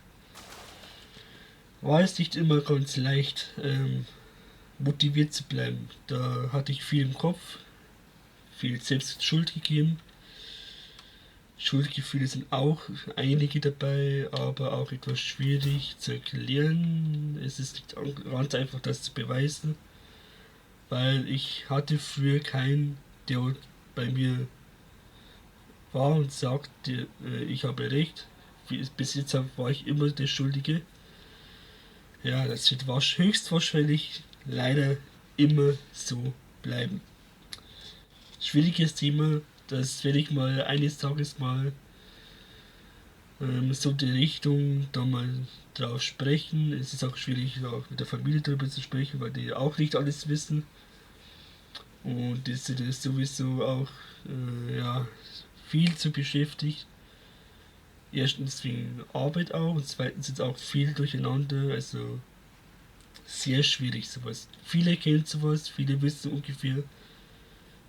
Speaker 1: war es nicht immer ganz leicht, motiviert zu bleiben. Da hatte ich viel im Kopf, viel Selbstschuld gegeben. Schuldgefühle sind auch einige dabei, aber auch etwas schwierig zu erklären. Es ist nicht ganz einfach, das zu beweisen, weil ich hatte früher keinen, der bei mir war und sagte, ich habe recht. Bis jetzt war ich immer der Schuldige. Ja, das wird höchstwahrscheinlich leider immer so bleiben. Schwieriges Thema, das werde ich mal eines Tages mal so die Richtung da mal drauf sprechen. Es ist auch schwierig, auch mit der Familie darüber zu sprechen, weil die auch nicht alles wissen. Und die sind sowieso auch ja, viel zu beschäftigt. Erstens wegen Arbeit auch und zweitens ist auch viel durcheinander, also sehr schwierig sowas. Viele kennen sowas, viele wissen ungefähr,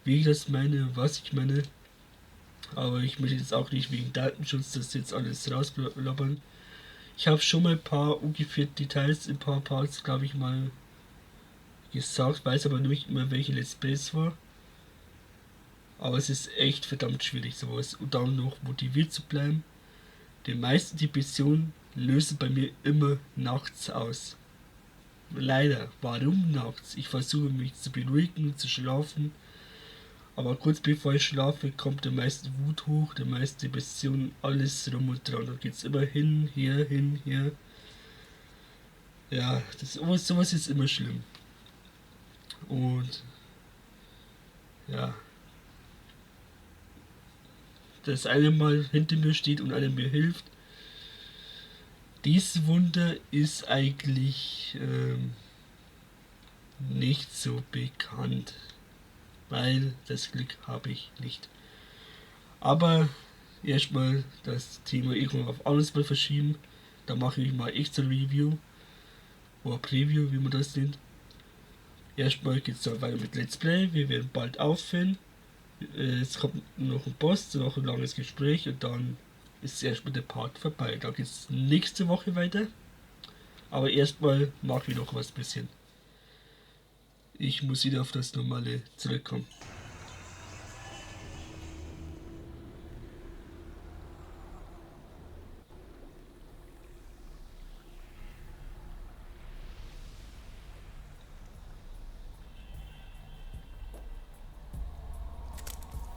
Speaker 1: wie ich das meine, was ich meine. Aber ich möchte jetzt auch nicht wegen Datenschutz das jetzt alles rauslabbern. Ich habe schon mal ein paar ungefähr Details, ein paar Parts, glaube ich, mal gesagt, weiß aber nicht mehr, welche Let's Plays war. Aber es ist echt verdammt schwierig sowas und dann noch motiviert zu bleiben. Die meisten Depressionen lösen bei mir immer nachts aus. Leider. Warum nachts? Ich versuche mich zu beruhigen und zu schlafen. Aber kurz bevor ich schlafe, kommt der meiste Wut hoch, der meiste Depression, alles rum und dran. Da geht es immer hin, her. Ja, sowas ist immer schlimm. Und ja, dass einer mal hinter mir steht und einer mir hilft. Dieses Wunder ist eigentlich nicht so bekannt, weil das Glück habe ich nicht. Aber erstmal das Thema irgendwann auf alles mal verschieben. Da mache ich mal echt ein Review oder Preview, wie man das nennt. Erstmal geht es dann weiter mit Let's Play. Wir werden bald aufhören. Es kommt noch ein Boss, noch ein langes Gespräch und dann ist erstmal der Part vorbei. Da geht es nächste Woche weiter. Aber erstmal mache ich noch was bisschen. Ich muss wieder auf das Normale zurückkommen.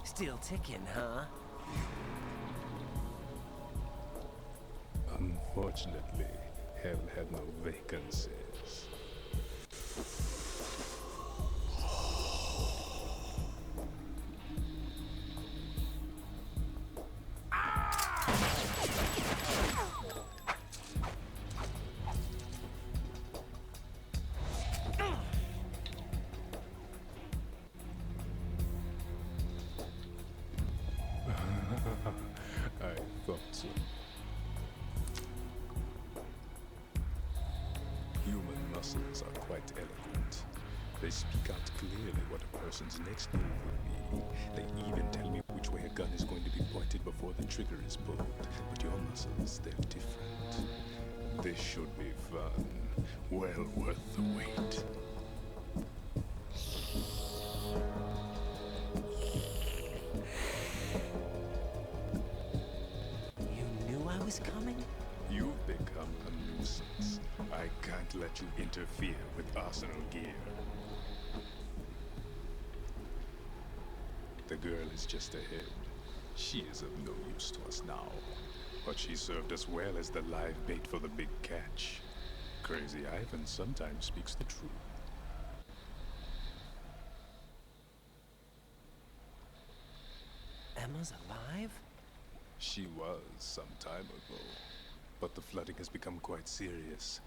Speaker 2: Still ticking, huh?
Speaker 9: Unfortunately, hell had no vacancies. I thought so. Human muscles are quite eloquent. They speak out clearly what a person's next move will be. They even tell me which way a gun is going to be pointed before the trigger is pulled. But your muscles, they're different. This should be fun. Well worth the wait.
Speaker 2: Was coming?
Speaker 9: You've become a nuisance. I can't let you interfere with Arsenal gear. The girl is just ahead. She is of no use to us now. But she served us well as the live bait for the big catch. Crazy Ivan sometimes speaks the truth.
Speaker 2: Emma's alive?
Speaker 9: She was some time ago, but the flooding has become quite serious.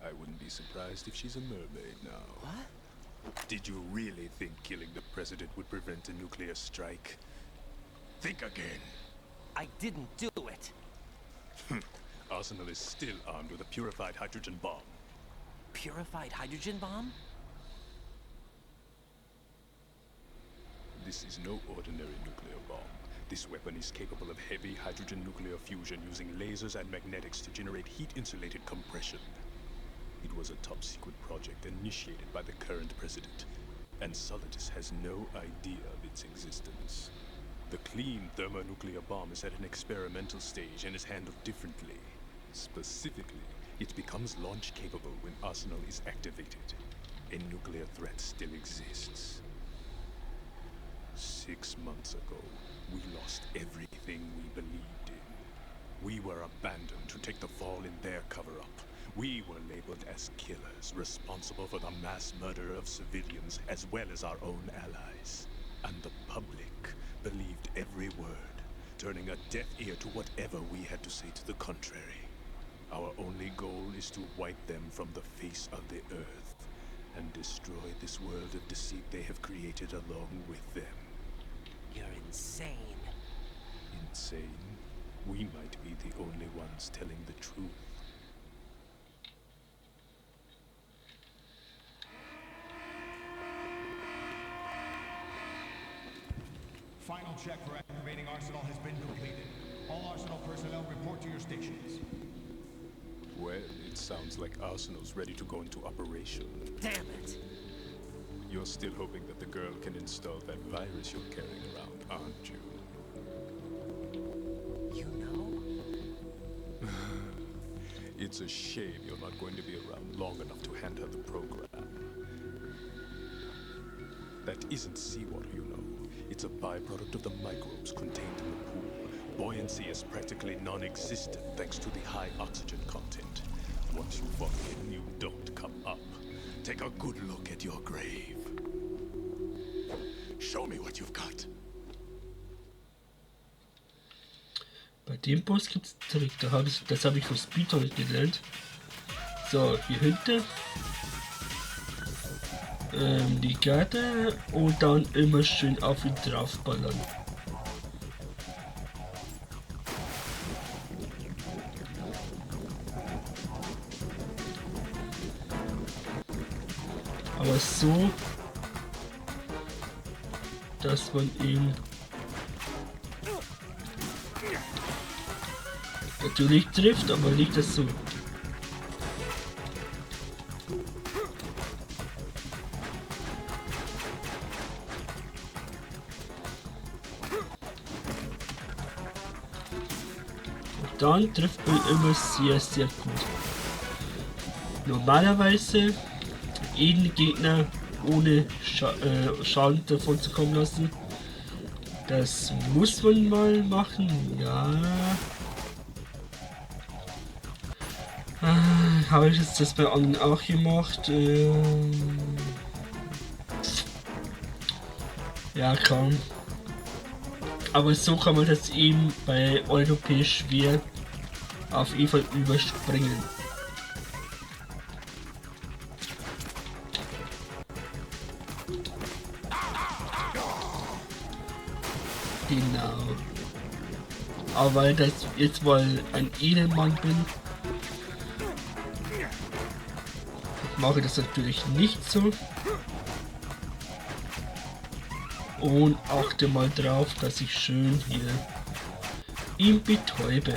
Speaker 9: I wouldn't be surprised if she's a mermaid now.
Speaker 2: What?
Speaker 9: Did you really think killing the president would prevent a nuclear strike? Think again.
Speaker 2: I didn't do it.
Speaker 9: Arsenal is still armed with a purified hydrogen bomb.
Speaker 2: Purified hydrogen bomb?
Speaker 9: This is no ordinary nuclear bomb. This weapon is capable of heavy hydrogen nuclear fusion using lasers and magnetics to generate heat-insulated compression. It was a top-secret project initiated by the current president. and Solidus has no idea of its existence. The clean thermonuclear bomb is at an experimental stage and is handled differently. Specifically, it becomes launch capable when Arsenal is activated. A nuclear threat still exists. 6 months ago, we lost everything we believed in. We were abandoned to take the fall in their cover-up. We were labeled as killers, responsible for the mass murder of civilians as well as our own allies. And the public believed every word, turning a deaf ear to whatever we had to say to the contrary. Our only goal is to wipe them from the face of the earth and destroy this world of deceit they have created along with them.
Speaker 2: You're insane.
Speaker 9: Insane? We might be the only ones telling the truth.
Speaker 10: Final check for activating Arsenal has been completed. All Arsenal personnel report to your stations.
Speaker 9: Well, it sounds like Arsenal's ready to go into operation.
Speaker 2: Damn it!
Speaker 9: You're still hoping that the girl can install that virus you're carrying around, aren't you?
Speaker 2: You know?
Speaker 9: It's a shame you're not going to be around long enough to hand her the program. That isn't seawater, you know. It's a byproduct of the microbes contained in the pool. Buoyancy is practically non-existent thanks to the high oxygen content. Once you fall in, you don't come up. Take a good look at your grave. Show me what you've got.
Speaker 1: Bei dem Boss gibt es Trick, das habe ich von Speedrun gelernt. So, hier hinten. Die Karte und dann immer schön auf ihn draufballern. Aber so, dass man ihn natürlich trifft, aber nicht das so. Dann trifft man immer sehr, sehr gut. Normalerweise jeden Gegner ohne Schaden davon zu kommen lassen. Das muss man mal machen, ja. Habe ich jetzt das bei anderen auch gemacht? Ja, kaum. Aber so kann man das eben bei europäisch schwer auf jeden Fall überspringen. Genau. Aber weil das jetzt mal ein Edelmann bin, mache ich das natürlich nicht so. Und achte mal drauf, dass ich schön hier ihn betäube.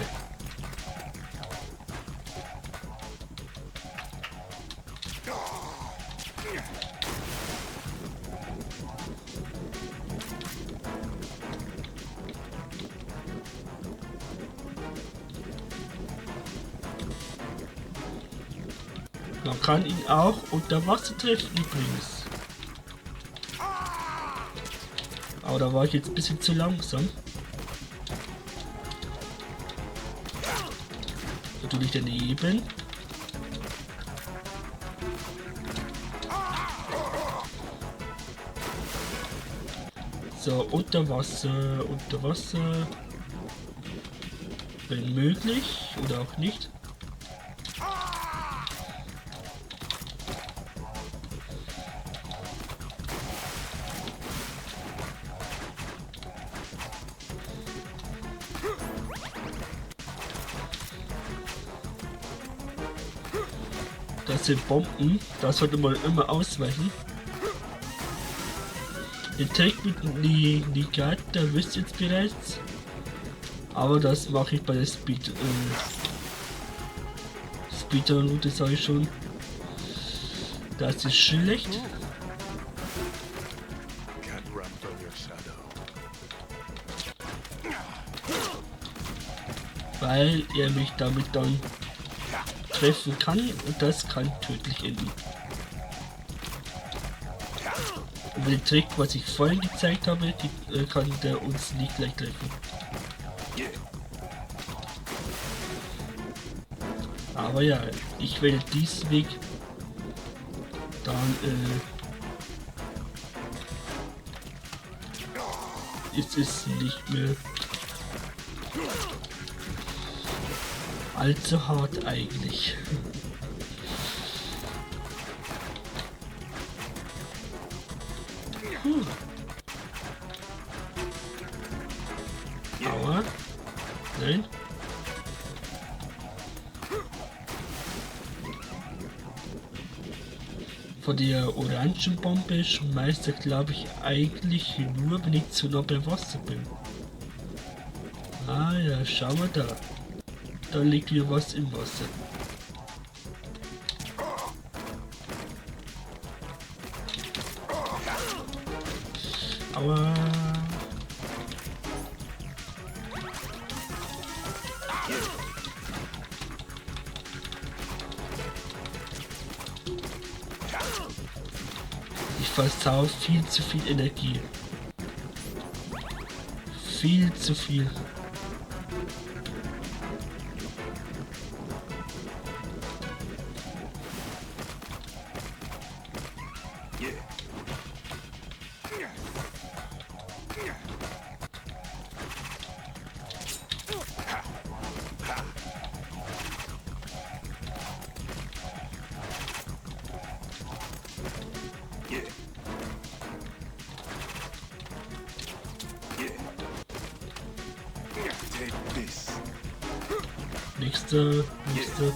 Speaker 1: Man kann ihn auch unter Wasser treffen übrigens. Aber da war ich jetzt ein bisschen zu langsam. Natürlich daneben. So, unter Wasser, unter Wasser. Wenn möglich oder auch nicht. Das sind Bomben, das sollte man immer ausweichen. Den Trick mit Ligat, da wisst ihr jetzt bereits. Aber das mache ich bei der Speedrun-Route, sage ich schon. Das ist schlecht. weil er mich damit dann treffen kann und das kann tödlich enden. Und den Trick, was ich vorhin gezeigt habe, kann der uns nicht gleich treffen. Aber ja, ich werde diesen Weg dann ist es nicht mehr allzu hart eigentlich. Aua. Nein. Von der Orangenbombe schmeißt er, glaube ich, eigentlich nur, wenn ich zu nah bei Wasser bin. Ah ja, schau mal da. Da liegt hier was im Wasser. Aua. Ich versau viel zu viel Energie. Viel zu viel. Nächster.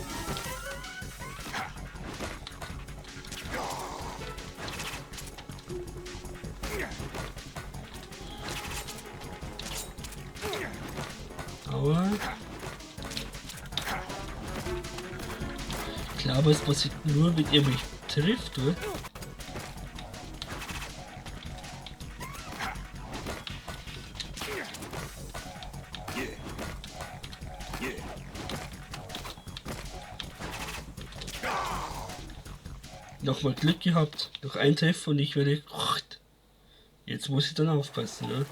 Speaker 1: Aua. Ich glaube, es passiert nur, wenn ihr mich trifft, oder? Nochmal Glück gehabt, noch ein Treffer und ich werde... Jetzt muss ich dann aufpassen, ne?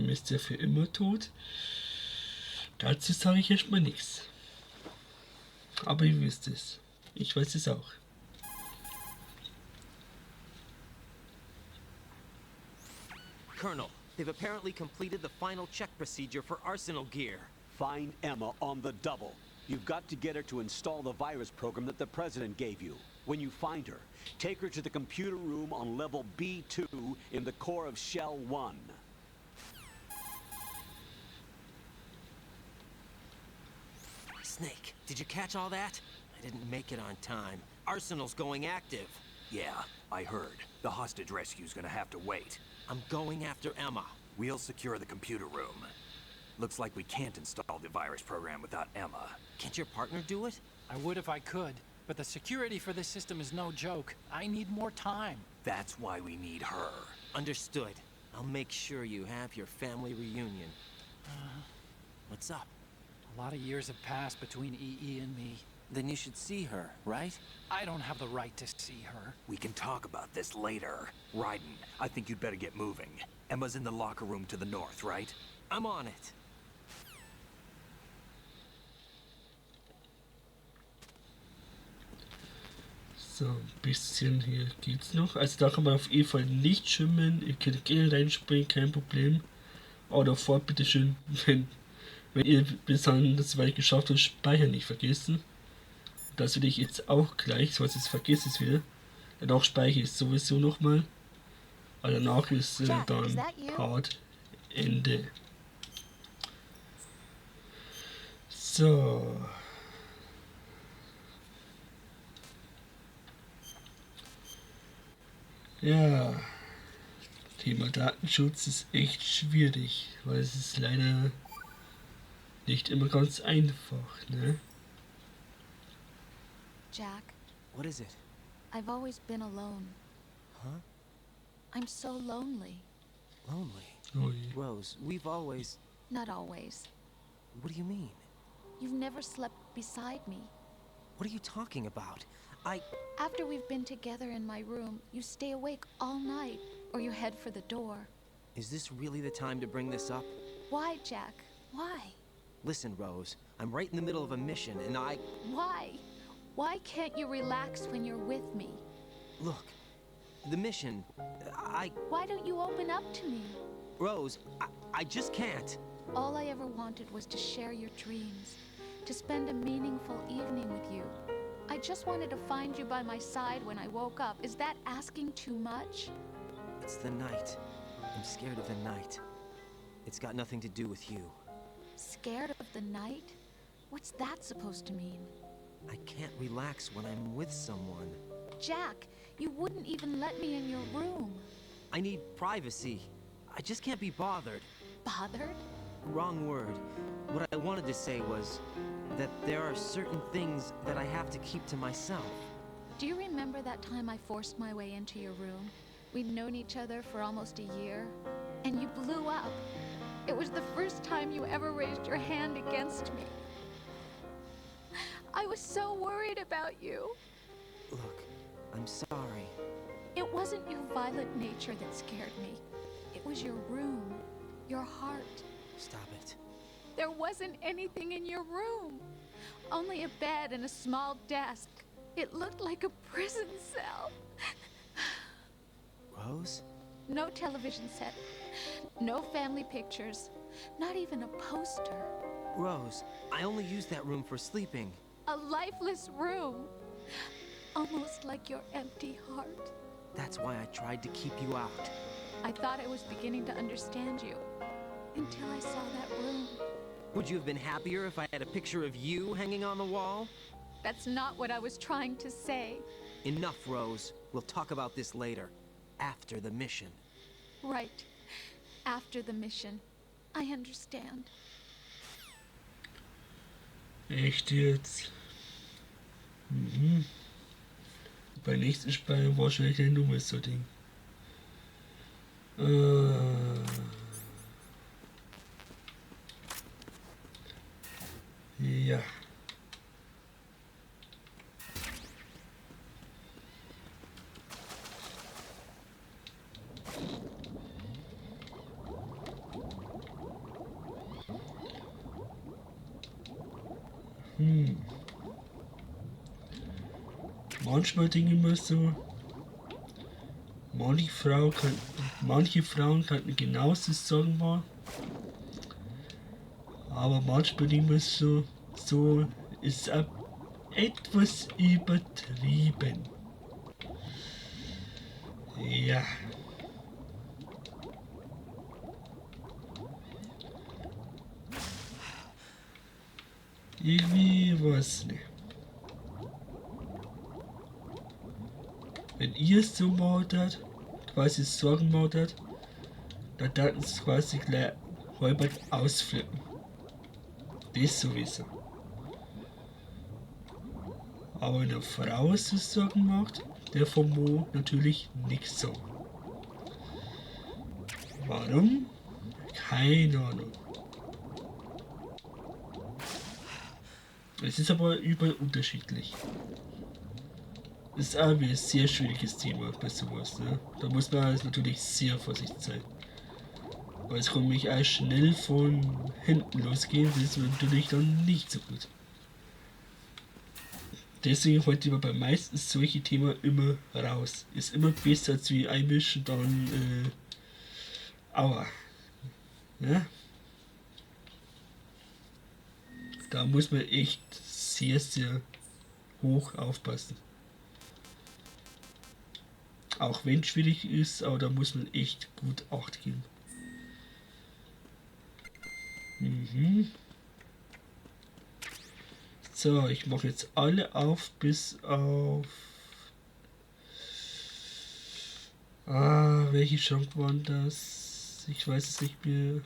Speaker 1: Ist er für immer tot? Dazu sage ich erstmal nichts. Aber ihr wisst es. Ich weiß es auch.
Speaker 2: Colonel, they've apparently completed the final check procedure for arsenal gear.
Speaker 3: Find Emma on the double. You've got to get her to install the virus program that the President gave you. When you find her, take her to the computer room on level B2 in the core of Shell 1.
Speaker 2: Snake, did you catch all that? I didn't make it on time. Arsenal's going active.
Speaker 6: Yeah, I heard. The hostage rescue's gonna have to wait.
Speaker 2: I'm going after Emma.
Speaker 6: We'll secure the computer room. Looks like we can't install the virus program without Emma.
Speaker 2: Can't your partner do it?
Speaker 8: I would if I could, but the security for this system is no joke. I need more time.
Speaker 6: That's why we need her.
Speaker 2: Understood. I'll make sure you have your family reunion. What's up?
Speaker 8: A lot of years have passed between EE and me.
Speaker 2: Then you should see her, right?
Speaker 8: I don't have the right to see her.
Speaker 6: We can talk about this later. Raiden, I think you'd better get moving. Emma's in the locker room to the north, right?
Speaker 2: I'm on it.
Speaker 1: So, ein bisschen hier geht's noch. Also da kann man auf jeden Fall nicht schwimmen. Ihr könnt gerne reinspringen, kein Problem. Aber davor bitteschön, wenn ihr bis dann das weit geschafft habt, Speichern nicht vergessen. Das will ich jetzt auch gleich, so was jetzt vergesst es wieder. Danach speichere ich sowieso nochmal. Aber danach ist dann hart Ende. So. Ja. Thema Datenschutz ist echt schwierig, weil es ist leider nicht immer ganz einfach, ne?
Speaker 4: Jack,
Speaker 2: What is it?
Speaker 4: I've always been alone.
Speaker 2: Huh?
Speaker 4: I'm so lonely.
Speaker 2: Lonely?
Speaker 1: Oh je.
Speaker 2: Rose, we've always...
Speaker 4: Not always.
Speaker 2: What do you mean?
Speaker 4: You've never slept beside me.
Speaker 2: What are you talking about?
Speaker 4: After we've been together in my room, you stay awake all night, or you head for the door.
Speaker 2: Is this really the time to bring this up?
Speaker 4: Why, Jack? Why?
Speaker 2: Listen, Rose, I'm right in the middle of a mission, and
Speaker 4: Why? Why can't you relax when you're with me?
Speaker 2: Look, the mission,
Speaker 4: Why don't you open up to me?
Speaker 2: Rose, I just can't.
Speaker 4: All I ever wanted was to share your dreams, to spend a meaningful evening with you. I just wanted to find you by my side when I woke up. Is that asking too much?
Speaker 2: It's the night. I'm scared of the night. It's got nothing to do with you.
Speaker 4: Scared of the night? What's that supposed to mean?
Speaker 2: I can't relax when I'm with someone.
Speaker 4: Jack, you wouldn't even let me in your room.
Speaker 2: I need privacy. I just can't be bothered.
Speaker 4: Bothered?
Speaker 2: Wrong word. What I wanted to say was that there are certain things that I have to keep to myself.
Speaker 4: Do you remember that time I forced my way into your room? We'd known each other for almost a year, and you blew up. It was the first time you ever raised your hand against me. I was so worried about you.
Speaker 2: Look, I'm sorry.
Speaker 4: It wasn't your violent nature that scared me. It was your room, your heart.
Speaker 2: Stop it.
Speaker 4: There wasn't anything in your room. Only a bed and a small desk. It looked like a prison cell.
Speaker 2: Rose?
Speaker 4: No television set. No family pictures. Not even a poster.
Speaker 2: Rose, I only use that room for sleeping.
Speaker 4: A lifeless room. Almost like your empty heart.
Speaker 2: That's why I tried to keep you out.
Speaker 4: I thought I was beginning to understand you. Until I saw that room.
Speaker 2: Would you have been happier if I had a picture of you hanging on the wall?
Speaker 4: That's not what I was trying to say.
Speaker 2: Enough, Rose. We'll talk about this later. After the mission.
Speaker 4: Right. After the mission. I understand.
Speaker 1: Echt jetzt? Mhm. Bei nächsten Spielen wahrscheinlich ein dummes so Ding. Ja. Manchmal denke ich mir so, manche Frauen könnten genauso sagen war, aber manchmal denke ich mir so ist es etwas übertrieben. Ja. Irgendwie was nicht. Wenn ihr es so macht, quasi Sorgen macht, dann daten es quasi gleich halbert ausflippen. Das sowieso. Aber wenn eine Frau es so Sorgen macht, der vom Mo natürlich nichts sagen. Warum? Keine Ahnung. Es ist aber überall unterschiedlich. Das ist auch ein sehr schwieriges Thema bei sowas, ne? Da muss man natürlich sehr vorsichtig sein. Weil es kann nämlich auch schnell von hinten losgehen, das ist natürlich dann nicht so gut. Deswegen halte ich mir bei meistens solche Themen immer raus. Ist immer besser als wie einmischen, dann aua. Ja? Da muss man echt sehr, sehr hoch aufpassen. Auch wenn es schwierig ist, aber da muss man echt gut Acht geben. So, ich mache jetzt alle auf, bis auf Ah, welche Schrank waren das? Ich weiß es nicht mehr.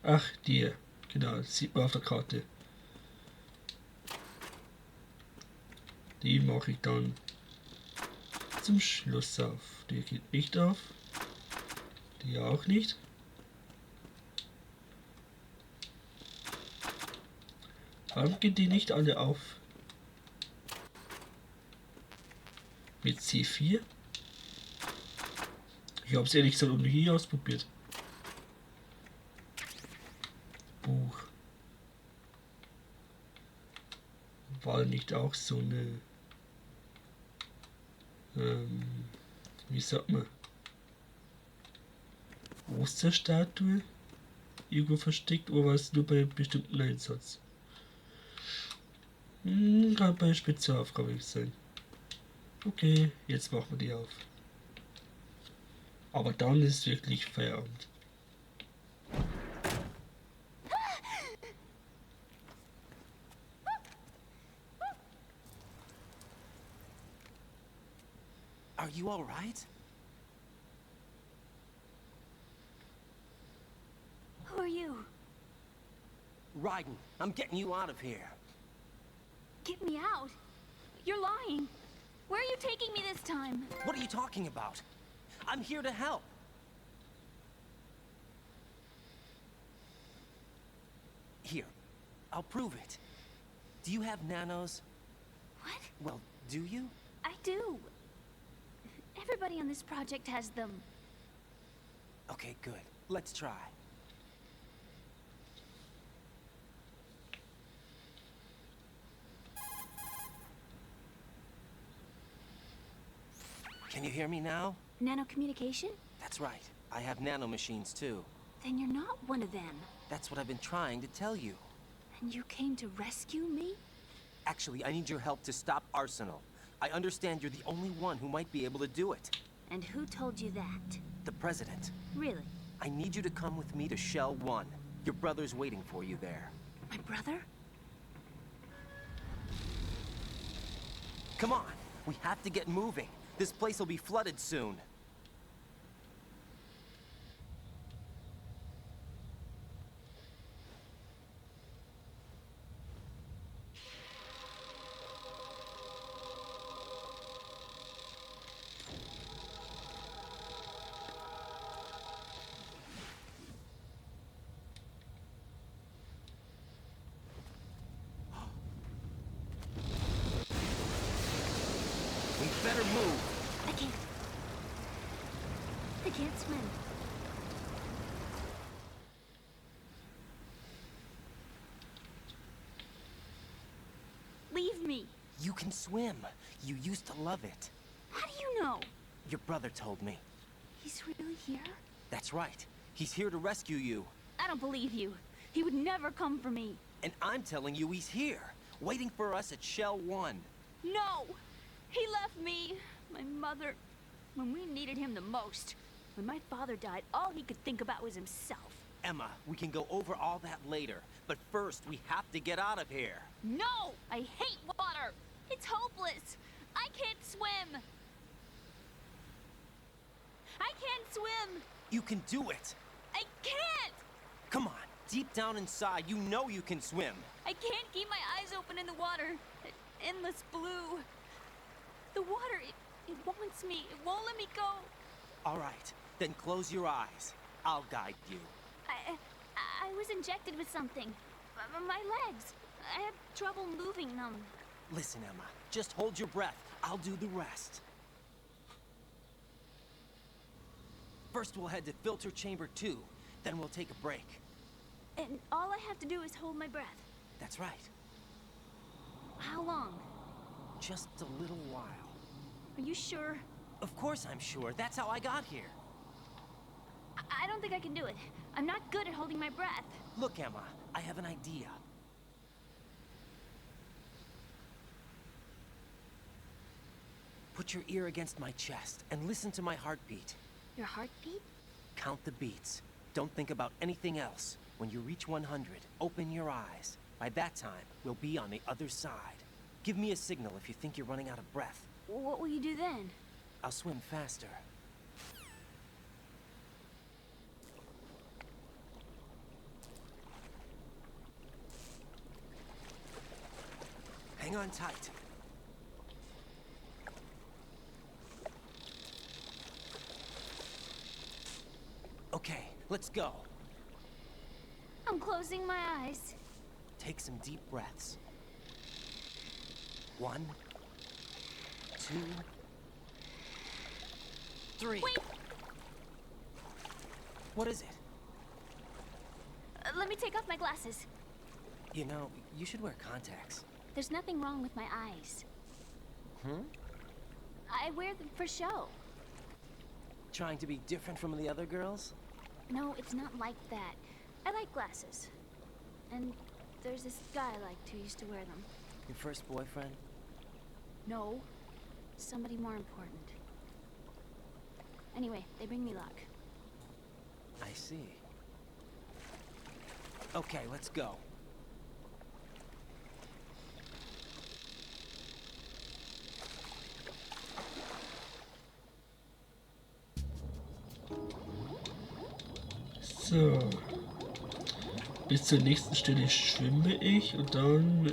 Speaker 1: Ach, die. Genau, das sieht man auf der Karte. Die mache ich dann zum Schluss auf. Die geht nicht auf. Die auch nicht. Warum gehen die nicht alle auf? Mit C4? Ich habe es ehrlich gesagt noch nie ausprobiert. Buch. War nicht auch so eine... wie sagt man? Osterstatue? Irgendwo versteckt oder war es nur bei bestimmten Einsatz? Kann bei Spezialaufgabe sein. Okay, jetzt machen wir die auf. Aber dann ist wirklich Feierabend.
Speaker 2: Are you all right?
Speaker 11: Who are you?
Speaker 2: Raiden, I'm getting you out of here.
Speaker 11: Get me out. You're lying. Where are you taking me this time?
Speaker 2: What are you talking about? I'm here to help. Here, I'll prove it. Do you have nanos?
Speaker 11: What?
Speaker 2: Well, do you?
Speaker 11: I do. Everybody on this project has them.
Speaker 2: Okay, good. Let's try. Can you hear me now?
Speaker 11: Nanocommunication?
Speaker 2: That's right. I have nanomachines too.
Speaker 11: Then you're not one of them.
Speaker 2: That's what I've been trying to tell you.
Speaker 11: And you came to rescue me?
Speaker 2: Actually, I need your help to stop Arsenal. I understand you're the only one who might be able to do it.
Speaker 11: And who told you that?
Speaker 2: The President.
Speaker 11: Really?
Speaker 2: I need you to come with me to Shell 1. Your brother's waiting for you there.
Speaker 11: My brother?
Speaker 2: Come on, we have to get moving. This place will be flooded soon. We better move.
Speaker 11: I can't swim. Leave me.
Speaker 2: You can swim. You used to love it.
Speaker 11: How do you know?
Speaker 2: Your brother told me.
Speaker 11: He's really here?
Speaker 2: That's right. He's here to rescue you.
Speaker 11: I don't believe you. He would never come for me.
Speaker 2: And I'm telling you he's here, waiting for us at Shell 1.
Speaker 11: No! He left me, my mother, when we needed him the most. When my father died, all he could think about was himself.
Speaker 2: Emma, we can go over all that later. But first, we have to get out of here.
Speaker 11: No! I hate water! It's hopeless! I can't swim! I can't swim!
Speaker 2: You can do it.
Speaker 11: I can't!
Speaker 2: Come on, deep down inside, you know you can swim.
Speaker 11: I can't keep my eyes open in the water. That endless blue. The water, it wants me. It won't let me go.
Speaker 2: All right, then close your eyes. I'll guide you.
Speaker 11: I was injected with something. My legs. I have trouble moving them.
Speaker 2: Listen, Emma, just hold your breath. I'll do the rest. First, we'll head to filter chamber 2. Then we'll take a break.
Speaker 11: And all I have to do is hold my breath.
Speaker 2: That's right.
Speaker 11: How long?
Speaker 2: Just a little while.
Speaker 11: Are you sure?
Speaker 2: Of course I'm sure. That's how I got here.
Speaker 11: I don't think I can do it. I'm not good at holding my breath.
Speaker 2: Look, Emma, I have an idea. Put your ear against my chest and listen to my heartbeat.
Speaker 11: Your heartbeat?
Speaker 2: Count the beats. Don't think about anything else. When you reach 100, open your eyes. By that time, we'll be on the other side. Give me a signal if you think you're running out of breath.
Speaker 11: What will you do then?
Speaker 2: I'll swim faster. Hang on tight. Okay, let's go.
Speaker 11: I'm closing my eyes.
Speaker 2: Take some deep breaths. 1, 2, 3.
Speaker 11: Wait!
Speaker 2: What is it?
Speaker 11: Let me take off my glasses.
Speaker 2: You know, you should wear contacts.
Speaker 11: There's nothing wrong with my eyes.
Speaker 2: Hmm?
Speaker 11: I wear them for show.
Speaker 2: Trying to be different from the other girls?
Speaker 11: No, it's not like that. I like glasses. And there's this guy I liked who used to wear them.
Speaker 2: Your first boyfriend?
Speaker 11: No. Somebody more important. Anyway, they bring me luck.
Speaker 2: I see. Okay, let's go.
Speaker 1: So. Bis zur nächsten Stelle schwimme ich und dann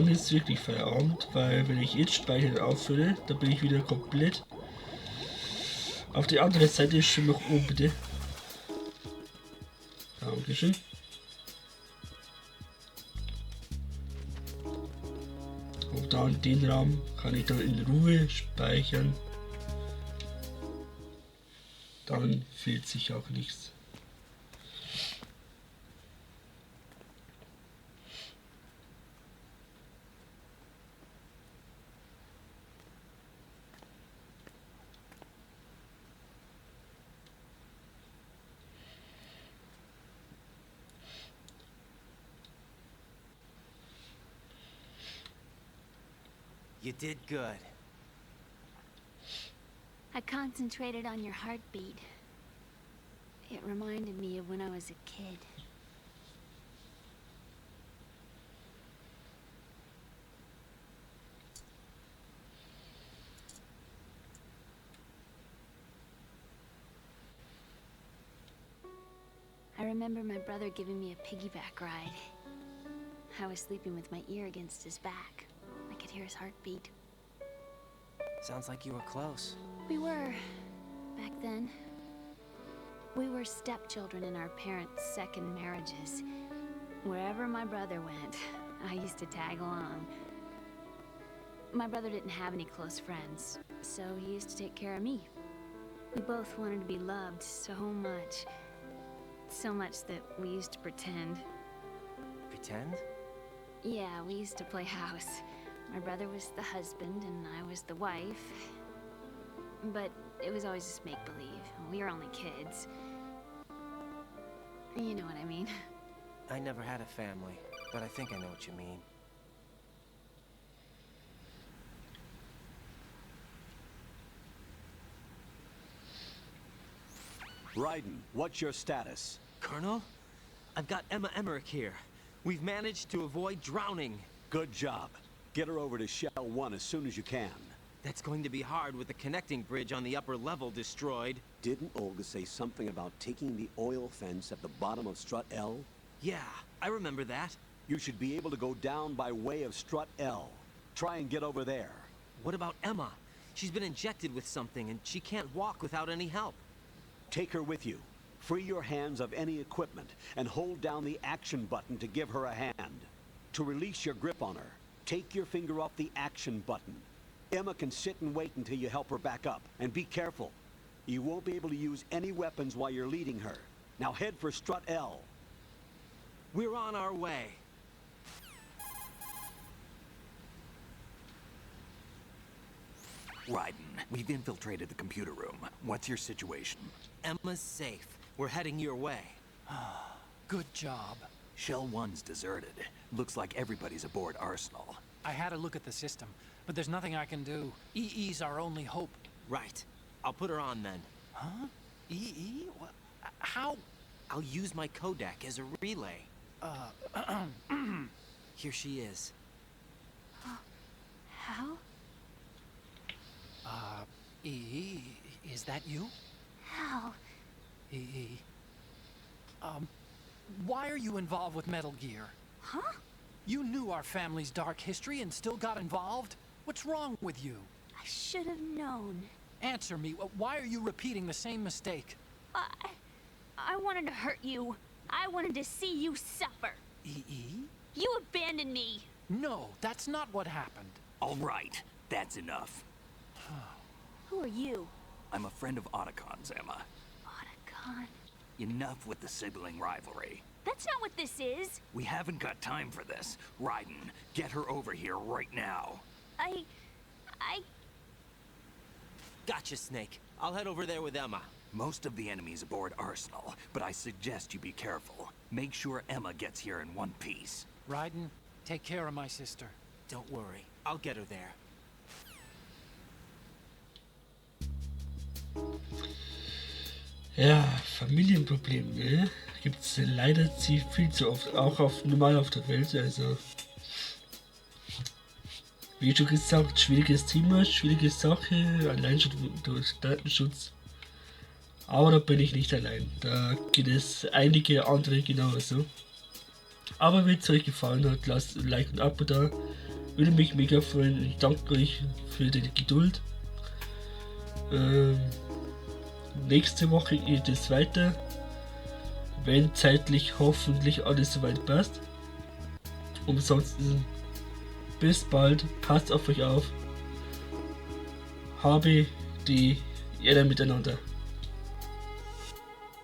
Speaker 1: ist wirklich Feierabend, weil wenn ich jetzt Speichern auffülle, dann bin ich wieder komplett auf die andere Seite. Schwimm nach oben bitte. Dankeschön. Und dann den Raum kann ich dann in Ruhe speichern. Dann fehlt sich auch nichts.
Speaker 2: You did good.
Speaker 11: I concentrated on your heartbeat. It reminded me of when I was a kid. I remember my brother giving me a piggyback ride. I was sleeping with my ear against his back. I could hear his heartbeat.
Speaker 2: Sounds like you were close.
Speaker 11: We were, back then. We were stepchildren in our parents' second marriages. Wherever my brother went, I used to tag along. My brother didn't have any close friends, so he used to take care of me. We both wanted to be loved so much. So much that we used to pretend.
Speaker 2: Pretend?
Speaker 11: Yeah, we used to play house. My brother was the husband and I was the wife. But it was always just make-believe. We were only kids. You know what I mean.
Speaker 2: I never had a family, but I think I know what you mean.
Speaker 3: Raiden, what's your status?
Speaker 2: Colonel? I've got Emmerich here. We've managed to avoid drowning.
Speaker 3: Good job. Get her over to Shell 1 as soon as you can.
Speaker 2: That's going to be hard with the connecting bridge on the upper level destroyed.
Speaker 3: Didn't Olga say something about taking the oil fence at the bottom of Strut L?
Speaker 2: Yeah, I remember that.
Speaker 3: You should be able to go down by way of Strut L. Try and get over there.
Speaker 2: What about Emma? She's been injected with something and she can't walk without any help.
Speaker 3: Take her with you. Free your hands of any equipment and hold down the action button to give her a hand. To release your grip on her, take your finger off the action button. Emma can sit and wait until you help her back up. And be careful. You won't be able to use any weapons while you're leading her. Now head for Strut L.
Speaker 2: We're on our way.
Speaker 6: Raiden, we've infiltrated the computer room. What's your situation?
Speaker 2: Emma's safe. We're heading your way.
Speaker 8: Good job.
Speaker 6: Shell 1's deserted. Looks like everybody's aboard Arsenal.
Speaker 8: I had a look at the system, but there's nothing I can do. EE's our only hope.
Speaker 2: Right. I'll put her on then.
Speaker 8: Huh? EE? What? How?
Speaker 2: I'll use my codec as a relay. Here she is.
Speaker 11: Hal?
Speaker 8: Is that you?
Speaker 11: Hal?
Speaker 8: Why are you involved with Metal Gear?
Speaker 11: Huh?
Speaker 8: You knew our family's dark history and still got involved? What's wrong with you?
Speaker 11: I should have known.
Speaker 8: Answer me. Why are you repeating the same mistake?
Speaker 11: I wanted to hurt you. I wanted to see you suffer. You abandoned me.
Speaker 8: No, that's not what happened.
Speaker 6: All right, that's enough.
Speaker 11: Who are you?
Speaker 6: I'm a friend of Otacon's, Emma.
Speaker 11: Otacon?
Speaker 6: Enough with the sibling rivalry.
Speaker 11: That's not what this is.
Speaker 6: We haven't got time for this. Raiden, get her over here right now.
Speaker 11: I...
Speaker 2: Gotcha, Snake. I'll head over there with Emma.
Speaker 6: Most of the enemy's aboard Arsenal, but I suggest you be careful. Make sure Emma gets here in one piece.
Speaker 8: Raiden, take care of my sister.
Speaker 2: Don't worry. I'll get her there.
Speaker 1: Ja, Familienprobleme, ne? Gibt es leider viel zu oft, auch normal auf der Welt, also. Wie schon gesagt, schwieriges Thema, schwierige Sache, allein schon durch Datenschutz. Aber da bin ich nicht allein, da geht es einige andere genauso. Aber wenn es euch gefallen hat, lasst ein Like und ein Abo da, würde mich mega freuen. Ich danke euch für die Geduld. Nächste Woche geht es weiter, wenn zeitlich hoffentlich alles soweit passt. Und ansonsten bis bald, passt auf euch auf. Habe die Ehre miteinander.